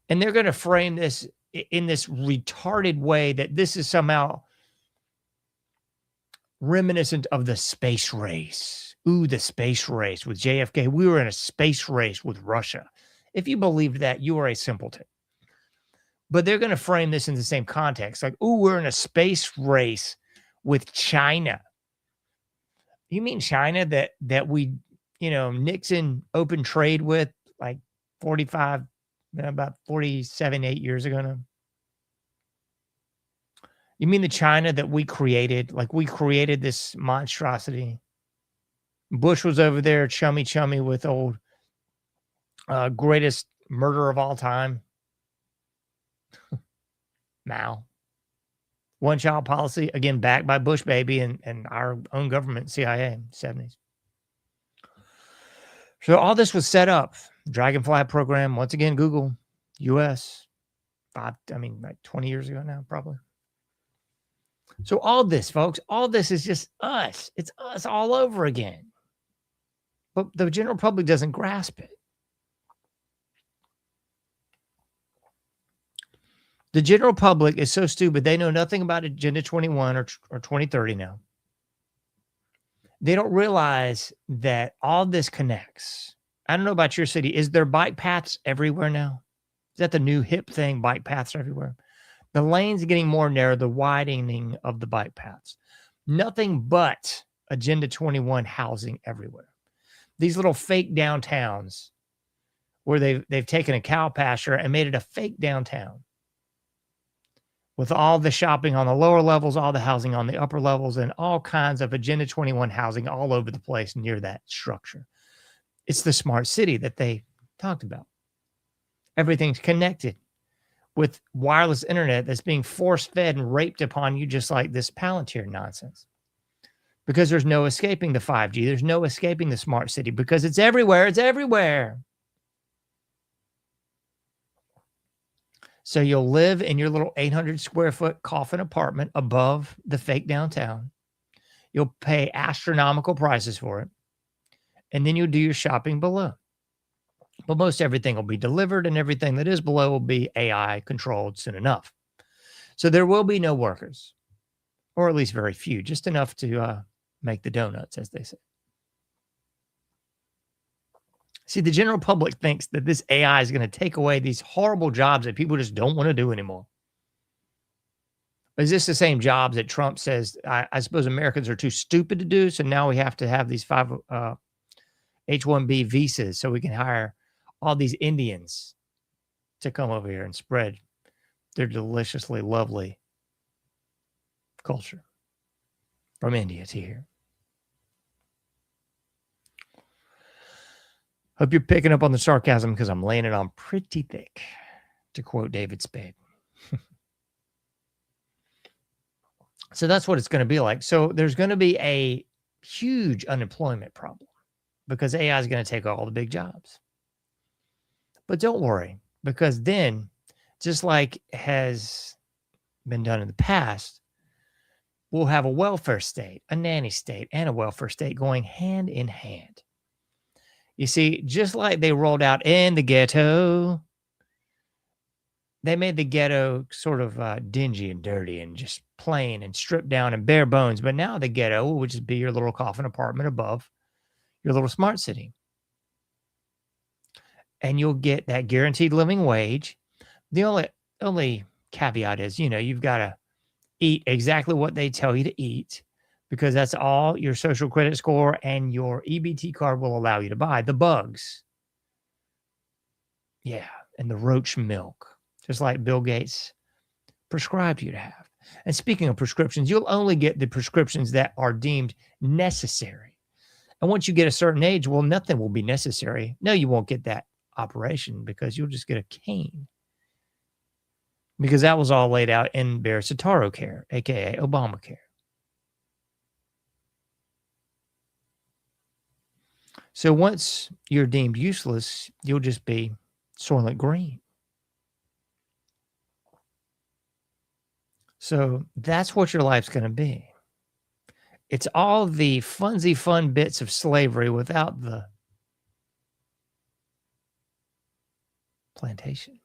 And they're going to frame this in this retarded way that this is somehow reminiscent of the space race. Ooh, the space race with JFK. We were in a space race with Russia. If you believed that, you are a simpleton. But they're going to frame this in the same context. Like, ooh, we're in a space race with China. You mean China that we, Nixon opened trade with like 47, 8 years ago now? You mean the China that we created? Like, we created this monstrosity. Bush was over there chummy with old greatest murderer of all time, Mao. One-child policy, again, backed by Bush baby and our own government, CIA, 70s. So all this was set up. Dragonfly program, once again, Google, US, like 20 years ago now, probably. So all this, folks, all this is just us. It's us all over again. But the general public doesn't grasp it. The general public is so stupid. They know nothing about Agenda 21 or 2030 now. They don't realize that all this connects. I don't know about your city. Is there bike paths everywhere now? Is that the new hip thing, bike paths everywhere? The lanes are getting more narrow, the widening of the bike paths. Nothing but Agenda 21 housing everywhere. These little fake downtowns where they've taken a cow pasture and made it a fake downtown with all the shopping on the lower levels, all the housing on the upper levels, and all kinds of Agenda 21 housing all over the place near that structure. It's the smart city that they talked about. Everything's connected with wireless internet that's being force-fed and raped upon you, just like this Palantir nonsense. Because there's no escaping the 5G. There's no escaping the smart city because it's everywhere. It's everywhere. So you'll live in your little 800 square foot coffin apartment above the fake downtown. You'll pay astronomical prices for it. And then you'll do your shopping below. But most everything will be delivered, and everything that is below will be AI controlled soon enough. So there will be no workers, or at least very few, just enough to make the donuts, as they say. See, the general public thinks that this AI is going to take away these horrible jobs that people just don't want to do anymore. Is this the same jobs that Trump says, I suppose Americans are too stupid to do, so now we have to have these 5 H-1B visas so we can hire all these Indians to come over here and spread their deliciously lovely culture from India to here. Hope you're picking up on the sarcasm because I'm laying it on pretty thick, to quote David Spade. So that's what it's going to be like. So there's going to be a huge unemployment problem because AI is going to take all the big jobs. But don't worry, because then, just like has been done in the past, we'll have a welfare state, a nanny state, and a welfare state going hand in hand. You see, just like they rolled out in the ghetto, they made the ghetto sort of dingy and dirty and just plain and stripped down and bare bones. But now the ghetto will just be your little coffin apartment above your little smart city. And you'll get that guaranteed living wage. The only caveat is, you've got to eat exactly what they tell you to eat, because that's all your social credit score and your EBT card will allow you to buy. The bugs. Yeah, and the roach milk. just like Bill Gates prescribed you to have. And speaking of prescriptions, you'll only get the prescriptions that are deemed necessary. And once you get a certain age, well, nothing will be necessary. No, you won't get that operation because you'll just get a cane. Because that was all laid out in Bear Sataro Care, aka Obamacare. So once you're deemed useless, you'll just be Soylent Green. So that's what your life's going to be. It's all the funsy fun bits of slavery without the plantation.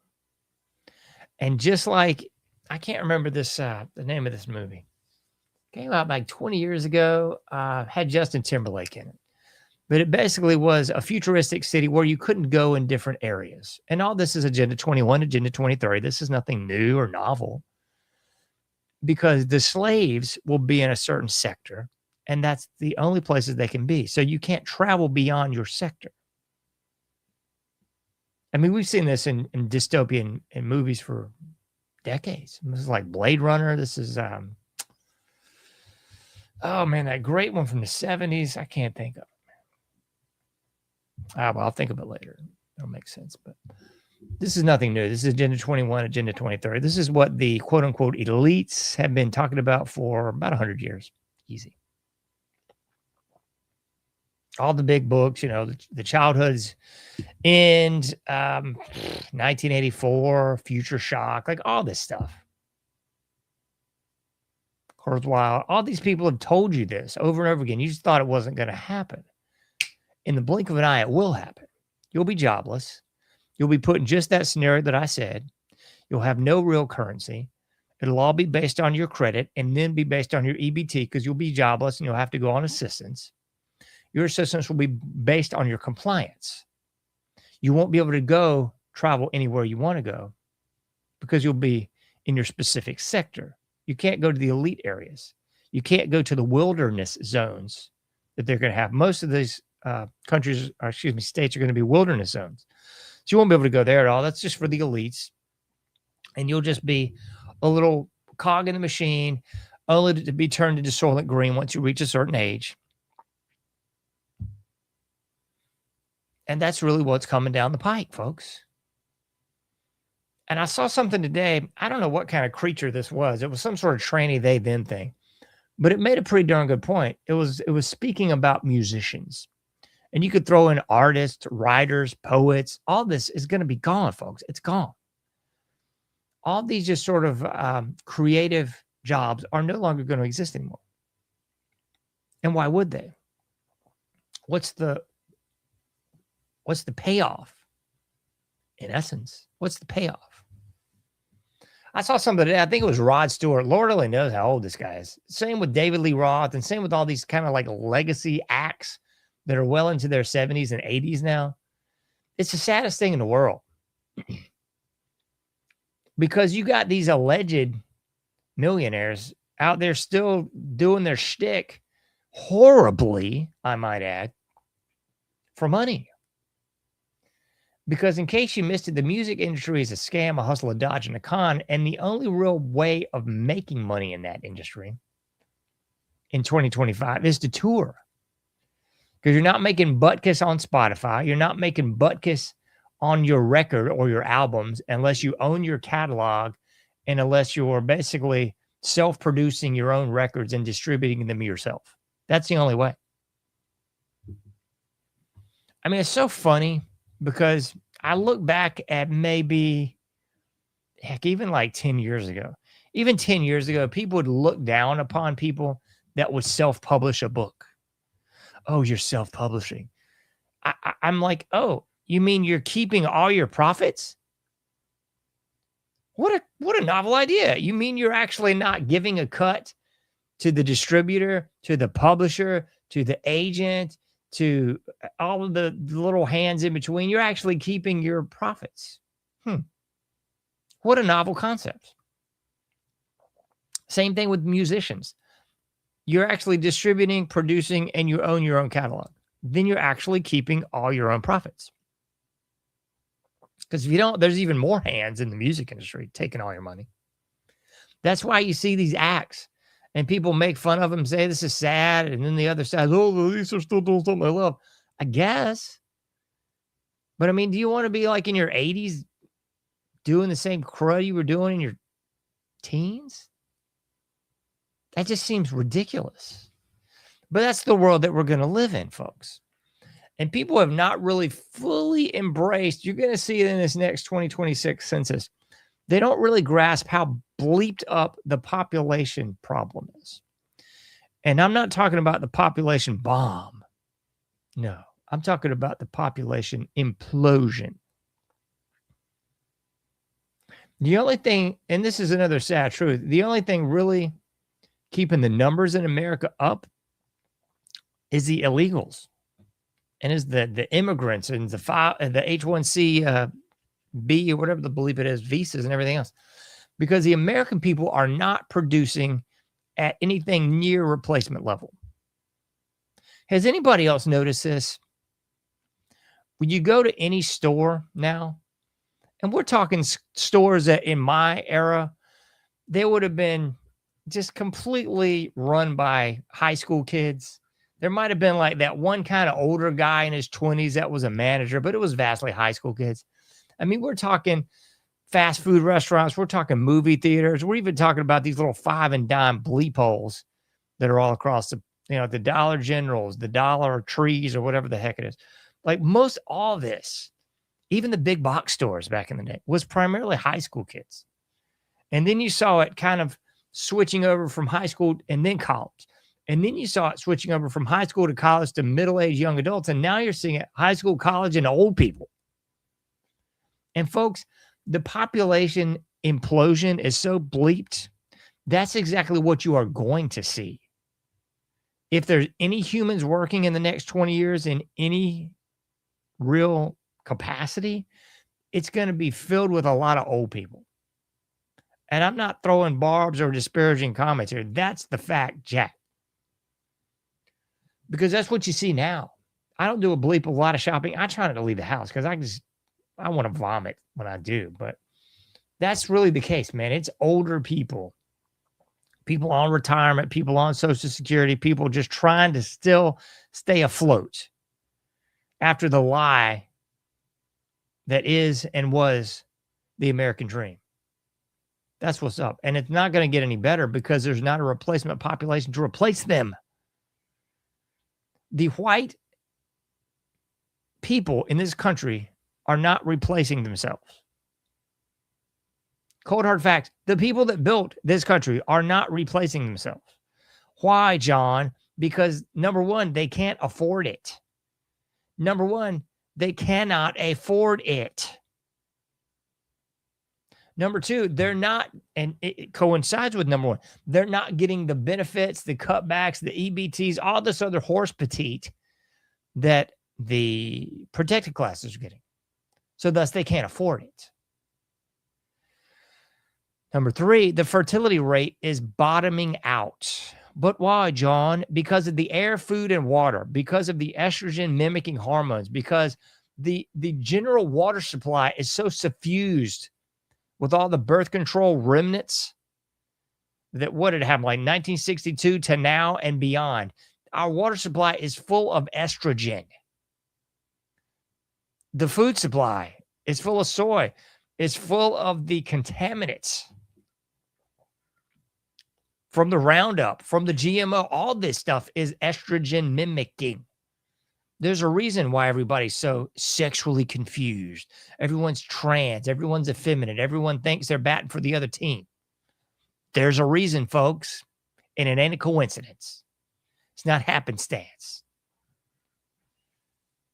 And just like, I can't remember this, the name of this movie. Came out like 20 years ago, had Justin Timberlake in it. But it basically was a futuristic city where you couldn't go in different areas. And all this is Agenda 21, Agenda 2030. This is nothing new or novel. Because the slaves will be in a certain sector, and that's the only places they can be. So you can't travel beyond your sector. I mean, we've seen this in dystopian in movies for decades. This is like Blade Runner. This is, oh man, that great one from the 70s. I can't think of it. Well, I'll think of it later. It'll make sense. But this is nothing new. This is Agenda 21, Agenda 2030. This is what the quote-unquote elites have been talking about for about 100 years. Easy. All the big books, you know, the Childhood's End, 1984, Future Shock, like all this stuff. Kurzweil, all these people have told you this over and over again. You just thought it wasn't going to happen. In the blink of an eye, it will happen. You'll be jobless. You'll be put in just that scenario that I said. You'll have no real currency. It'll all be based on your credit and then be based on your EBT because you'll be jobless and you'll have to go on assistance. Your assistance will be based on your compliance. You won't be able to go travel anywhere you want to go because you'll be in your specific sector. You can't go to the elite areas. You can't go to the wilderness zones that they're going to have. Most of these countries, or excuse me, states are going to be wilderness zones. So you won't be able to go there at all. That's just for the elites. And you'll just be a little cog in the machine, only to be turned into Soylent Green once you reach a certain age. And that's really what's coming down the pike, folks. And I saw something today. I don't know what kind of creature this was. It was some sort of tranny they then thing. But it made a pretty darn good point. It was speaking about musicians. And you could throw in artists, writers, poets. All this is going to be gone, folks. It's gone. All these just sort of creative jobs are no longer going to exist anymore. And why would they? What's the payoff? In essence, what's the payoff? I saw something today. I think it was Rod Stewart. Lord only knows how old this guy is. Same with David Lee Roth, and same with all these kind of like legacy acts that are well into their 70s and 80s now. It's the saddest thing in the world. Because you got these alleged millionaires out there still doing their shtick horribly, I might add, for money. Because in case you missed it, the music industry is a scam, a hustle, a dodge, and a con. And the only real way of making money in that industry in 2025 is to tour. Because you're not making butkus on Spotify. You're not making butkus on your record or your albums unless you own your catalog and unless you're basically self-producing your own records and distributing them yourself. That's the only way. I mean, it's so funny because I look back at maybe, heck, even like 10 years ago. Even 10 years ago, people would look down upon people that would self-publish a book. Oh, you're self-publishing. I'm like, oh, you mean you're keeping all your profits? What a novel idea. You mean you're actually not giving a cut to the distributor, to the publisher, to the agent, to all of the little hands in between? You're actually keeping your profits. What a novel concept. Same thing with musicians. You're actually distributing, producing, and you own your own catalog. Then you're actually keeping all your own profits. Because if you don't, there's even more hands in the music industry taking all your money. That's why you see these acts and people make fun of them, say this is sad. And then the other side, oh, these are still doing something I love. I guess. But I mean, do you want to be like in your 80s doing the same crud you were doing in your teens? That just seems ridiculous. But that's the world that we're going to live in, folks. And people have not really fully embraced, you're going to see it in this next 2026 census. They don't really grasp how bleeped up the population problem is. And I'm not talking about the population bomb. No, I'm talking about the population implosion. The only thing, and this is another sad truth, the only thing really keeping the numbers in America up is the illegals. And is the immigrants and the H1C B or whatever the belief it is, visas and everything else. Because the American people are not producing at anything near replacement level. Has anybody else noticed this? When you go to any store now, and we're talking stores that in my era, they would have been just completely run by high school kids. There might have been like that one kind of older guy in his 20s that was a manager, but it was vastly high school kids. I mean, we're talking fast food restaurants. We're talking movie theaters. We're even talking about these little 5 and dime bleep holes that are all across the, the Dollar Generals, the Dollar Trees, or whatever the heck it is. Like most all this, even the big box stores back in the day, was primarily high school kids. And then you saw it kind of switching over from high school and then college. And then you saw it switching over from high school to college to middle-aged young adults. And now you're seeing it high school, college, and old people. And folks, the population implosion is so bleeped. That's exactly what you are going to see. If there's any humans working in the next 20 years in any real capacity, it's going to be filled with a lot of old people. And I'm not throwing barbs or disparaging comments here. That's the fact, Jack. Because that's what you see now. I don't do a bleep a lot of shopping. I try not to leave the house because I want to vomit when I do. But that's really the case, man. It's older people. People on retirement, people on Social Security, people just trying to still stay afloat after the lie that is and was the American dream. That's what's up. And it's not going to get any better because there's not a replacement population to replace them. The white people in this country are not replacing themselves. Cold hard facts. The people that built this country are not replacing themselves. Why, John? Because number one, they can't afford it. Number one, they cannot afford it. Number two, they're not, and it coincides with number one, they're not getting the benefits, the cutbacks, the EBTs, all this other horse petite that the protected classes are getting. So thus they can't afford it. Number three, the fertility rate is bottoming out. But why, John? Because of the air, food, and water, because of the estrogen mimicking hormones, because the general water supply is so suffused with all the birth control remnants that what had happened like 1962 to now and beyond. Our water supply is full of estrogen. The food supply is full of soy. It's full of the contaminants from the Roundup, from the GMO. All this stuff is estrogen mimicking. There's a reason why everybody's so sexually confused. Everyone's trans. Everyone's effeminate. Everyone thinks they're batting for the other team. There's a reason, folks, and it ain't a coincidence. It's not happenstance.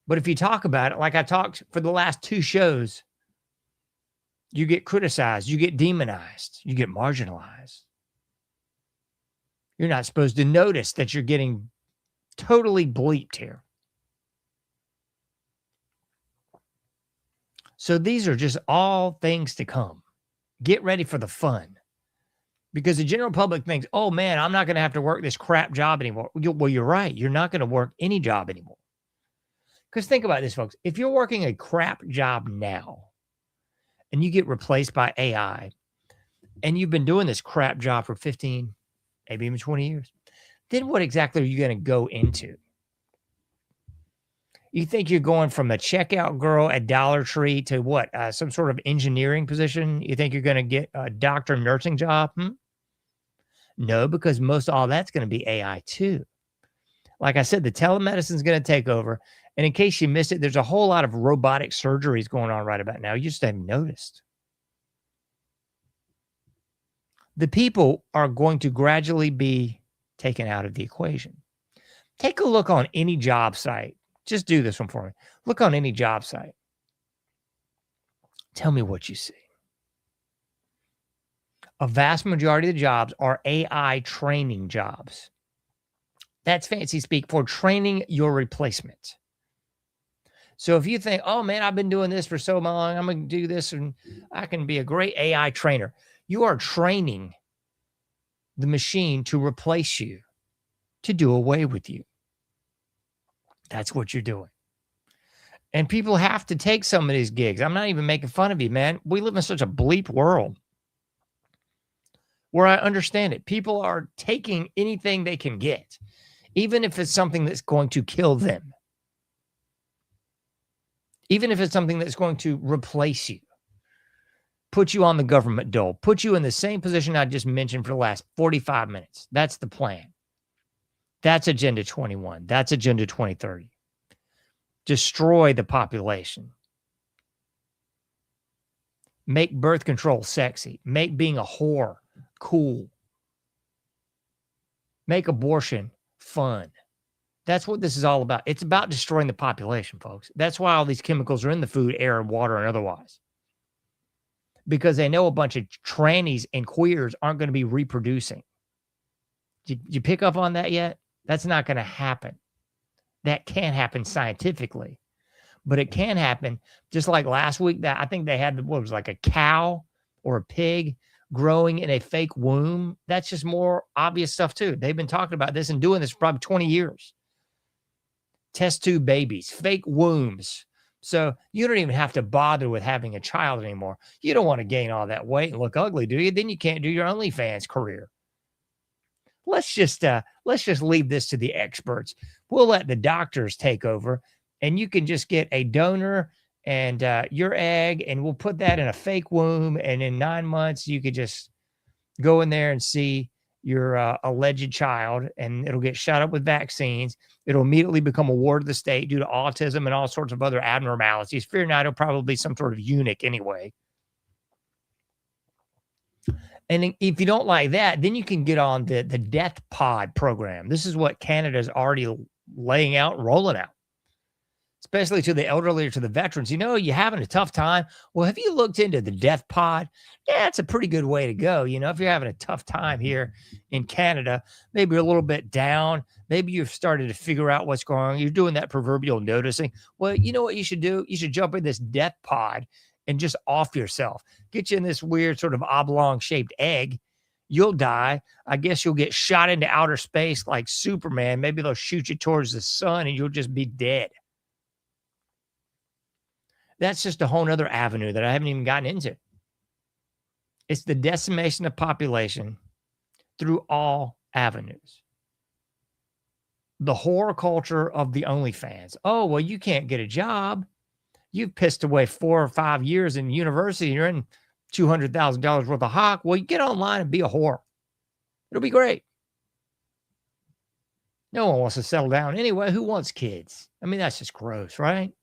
But if you talk about it, like I talked for the last 2 shows, you get criticized, you get demonized, you get marginalized. You're not supposed to notice that you're getting totally bleeped here. So these are just all things to come. Get ready for the fun. Because the general public thinks, oh man, I'm not going to have to work this crap job anymore. Well, you're right. You're not going to work any job anymore. Because think about this, folks. If you're working a crap job now, and you get replaced by AI, and you've been doing this crap job for 15, maybe even 20 years, then what exactly are you going to go into? You think you're going from a checkout girl at Dollar Tree to what? Some sort of engineering position? You think you're going to get a doctor nursing job? No, because most of all that's going to be AI too. Like I said, the telemedicine is going to take over. And in case you missed it, there's a whole lot of robotic surgeries going on right about now. You just haven't noticed. The people are going to gradually be taken out of the equation. Take a look on any job site. Just do this one for me. Look on any job site. Tell me what you see. A vast majority of the jobs are AI training jobs. That's fancy speak for training your replacement. So if you think, oh man, I've been doing this for so long, I'm going to do this and I can be a great AI trainer. You are training the machine to replace you, to do away with you. That's what you're doing. And people have to take some of these gigs. I'm not even making fun of you, man. We live in such a bleep world where I understand it. People are taking anything they can get, even if it's something that's going to kill them. Even if it's something that's going to replace you, put you on the government dole, put you in the same position I just mentioned for the last 45 minutes. That's the plan. That's Agenda 21. That's Agenda 2030. Destroy the population. Make birth control sexy. Make being a whore cool. Make abortion fun. That's what this is all about. It's about destroying the population, folks. That's why all these chemicals are in the food, air, and water, and otherwise. Because they know a bunch of trannies and queers aren't going to be reproducing. Did you pick up on that yet? That's not going to happen. That can't happen scientifically. But it can happen just like last week. That I think they had, what was like a cow or a pig growing in a fake womb. That's just more obvious stuff too. They've been talking about this and doing this for probably 20 years. Test tube babies, fake wombs. So you don't even have to bother with having a child anymore. You don't want to gain all that weight and look ugly, do you? Then you can't do your OnlyFans career. Let's just leave this to the experts. We'll let the doctors take over, and you can just get a donor and your egg, and we'll put that in a fake womb. And in 9 months, you could just go in there and see your alleged child, and it'll get shot up with vaccines. It'll immediately become a ward of the state due to autism and all sorts of other abnormalities. Fear not, it'll probably be some sort of eunuch anyway. And if you don't like that, then you can get on the death pod program. This is what Canada's already laying out and rolling out, especially to the elderly or to the veterans. You know, you're having a tough time. Well, have you looked into the death pod? Yeah, it's a pretty good way to go. You know, if you're having a tough time here in Canada, maybe you're a little bit down. Maybe you've started to figure out what's going on. You're doing that proverbial noticing. Well, you know what you should do? You should jump in this death pod and just off yourself. Get you in this weird sort of oblong-shaped egg. You'll die. I guess you'll get shot into outer space like Superman. Maybe they'll shoot you towards the sun and you'll just be dead. That's just a whole nother avenue that I haven't even gotten into. It's the decimation of population through all avenues. The horror culture of the OnlyFans. Oh, well, you can't get a job. You've pissed away 4 or 5 years in university. And you're in $200,000 worth of hock. Well, you get online and be a whore. It'll be great. No one wants to settle down anyway. Who wants kids? I mean, that's just gross, right?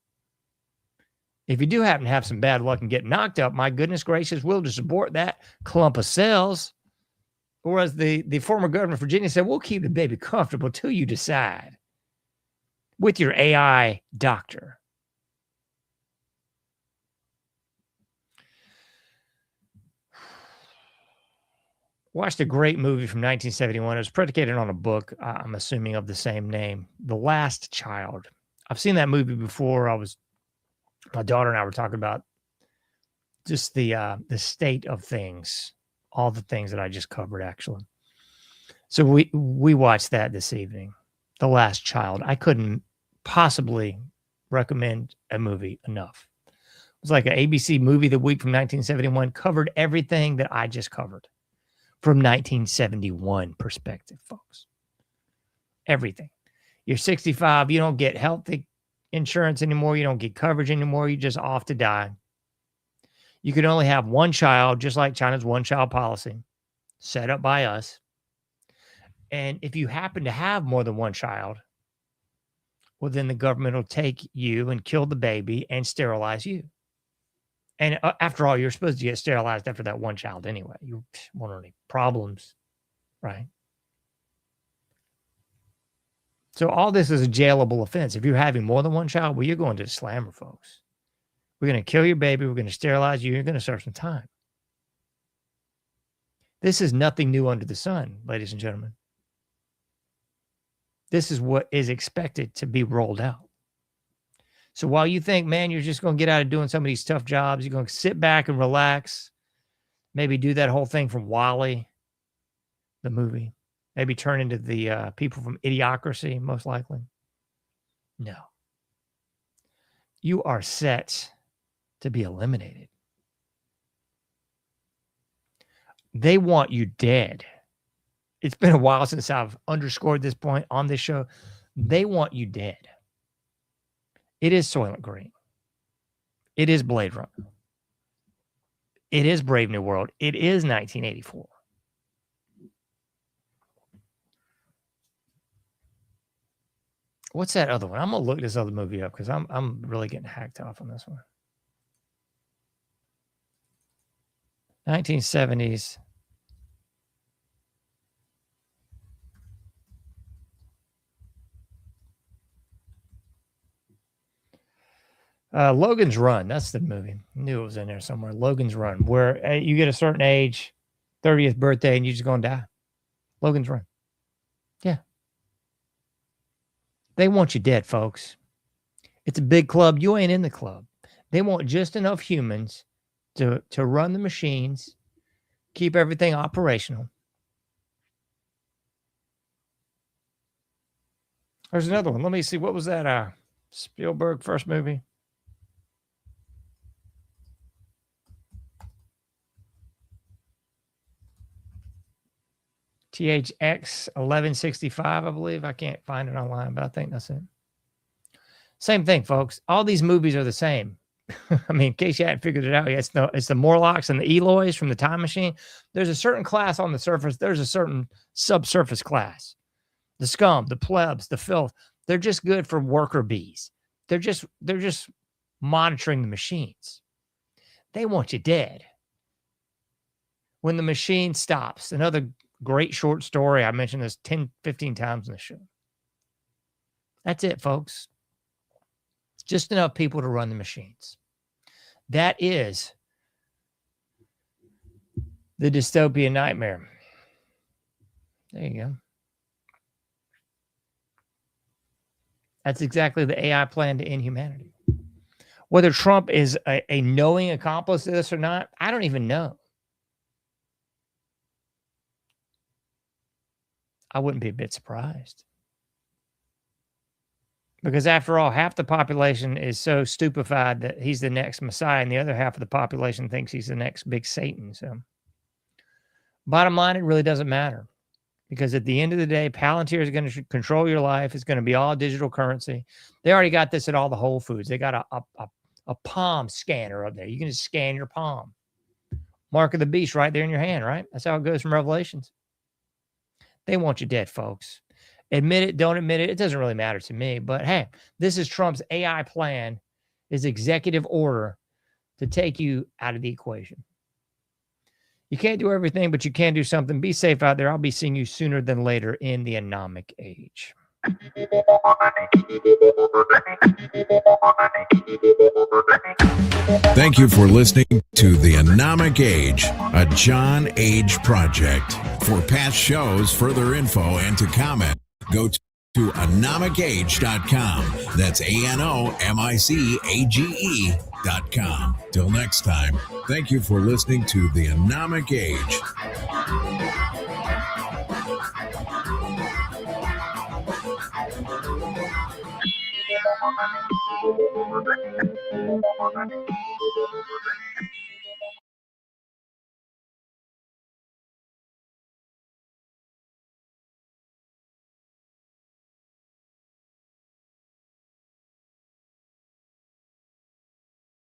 If you do happen to have some bad luck and get knocked up, my goodness gracious, we'll just abort that clump of cells. Or as the former governor of Virginia said, we'll keep the baby comfortable till you decide with your AI doctor. Watched a great movie from 1971. It was predicated on a book, I'm assuming, of the same name, The Last Child. I've seen that movie before. My daughter and I were talking about just the state of things, all the things that I just covered, actually. So we watched that this evening, The Last Child. I couldn't possibly recommend a movie enough. was like an ABC movie of the week from 1971, covered everything that I just covered from 1971 perspective, folks. Everything. You're 65, you don't get health insurance anymore, you don't get coverage anymore, you're just off to die. You can only have one child, just like China's one-child policy, set up by us. And if you happen to have more than one child, well, then the government will take you and kill the baby and sterilize you. And after all, you're supposed to get sterilized after that one child anyway. You won't have any problems, right? So all this is a jailable offense. If you're having more than one child, well, you're going to the slammer, folks. We're going to kill your baby. We're going to sterilize you. You're going to serve some time. This is nothing new under the sun, ladies and gentlemen. This is what is expected to be rolled out. So while you think, man, you're just going to get out of doing some of these tough jobs, you're going to sit back and relax, maybe do that whole thing from Wall-E, the movie, maybe turn into the people from Idiocracy, most likely. No. You are set to be eliminated. They want you dead. It's been a while since I've underscored this point on this show. They want you dead. It is Soylent Green. It is Blade Runner. It is Brave New World. It is 1984. What's that other one? I'm gonna look this other movie up because I'm really getting hacked off on this one. 1970s. Logan's Run. That's the movie. I knew it was in there somewhere. Logan's Run, where you get a certain age, 30th birthday, and you're just going to die. Logan's Run. Yeah. They want you dead, folks. It's a big club. You ain't in the club. They want just enough humans to run the machines, keep everything operational. There's another one. Let me see. What was that? Spielberg first movie? THX 1165, I believe. I can't find it online, but I think that's it. Same thing, folks. All these movies are the same. I mean, in case you hadn't figured it out yet, it's the Morlocks and the Eloys from the Time Machine. There's a certain class on the surface. There's a certain subsurface class. The scum, the plebs, the filth. They're just good for worker bees. They're just monitoring the machines. They want you dead. When the machine stops, another great short story. I mentioned this 10, 15 times in the show. That's it, folks. It's just enough people to run the machines. That is the dystopian nightmare. There you go. That's exactly the AI plan to end humanity. Whether Trump is a knowing accomplice to this or not, I don't even know. I wouldn't be a bit surprised. Because after all, half the population is so stupefied that he's the next Messiah, and the other half of the population thinks he's the next big Satan. So, bottom line, it really doesn't matter. Because at the end of the day, Palantir is going to control your life. It's going to be all digital currency. They already got this at all the Whole Foods. They got a palm scanner up there. You can just scan your palm. Mark of the beast right there in your hand, right? That's how it goes from Revelations. They want you dead, folks. Admit it, don't admit it. It doesn't really matter to me. But hey, this is Trump's AI plan, his executive order to take you out of the equation. You can't do everything, but you can do something. Be safe out there. I'll be seeing you sooner than later in the anomic age. Thank you for listening to The Anomic Age, a John Age project. For past shows, further info, and to comment, go to anomicage.com. That's ANOMICAGE.com. Till next time, thank you for listening to The Anomic Age.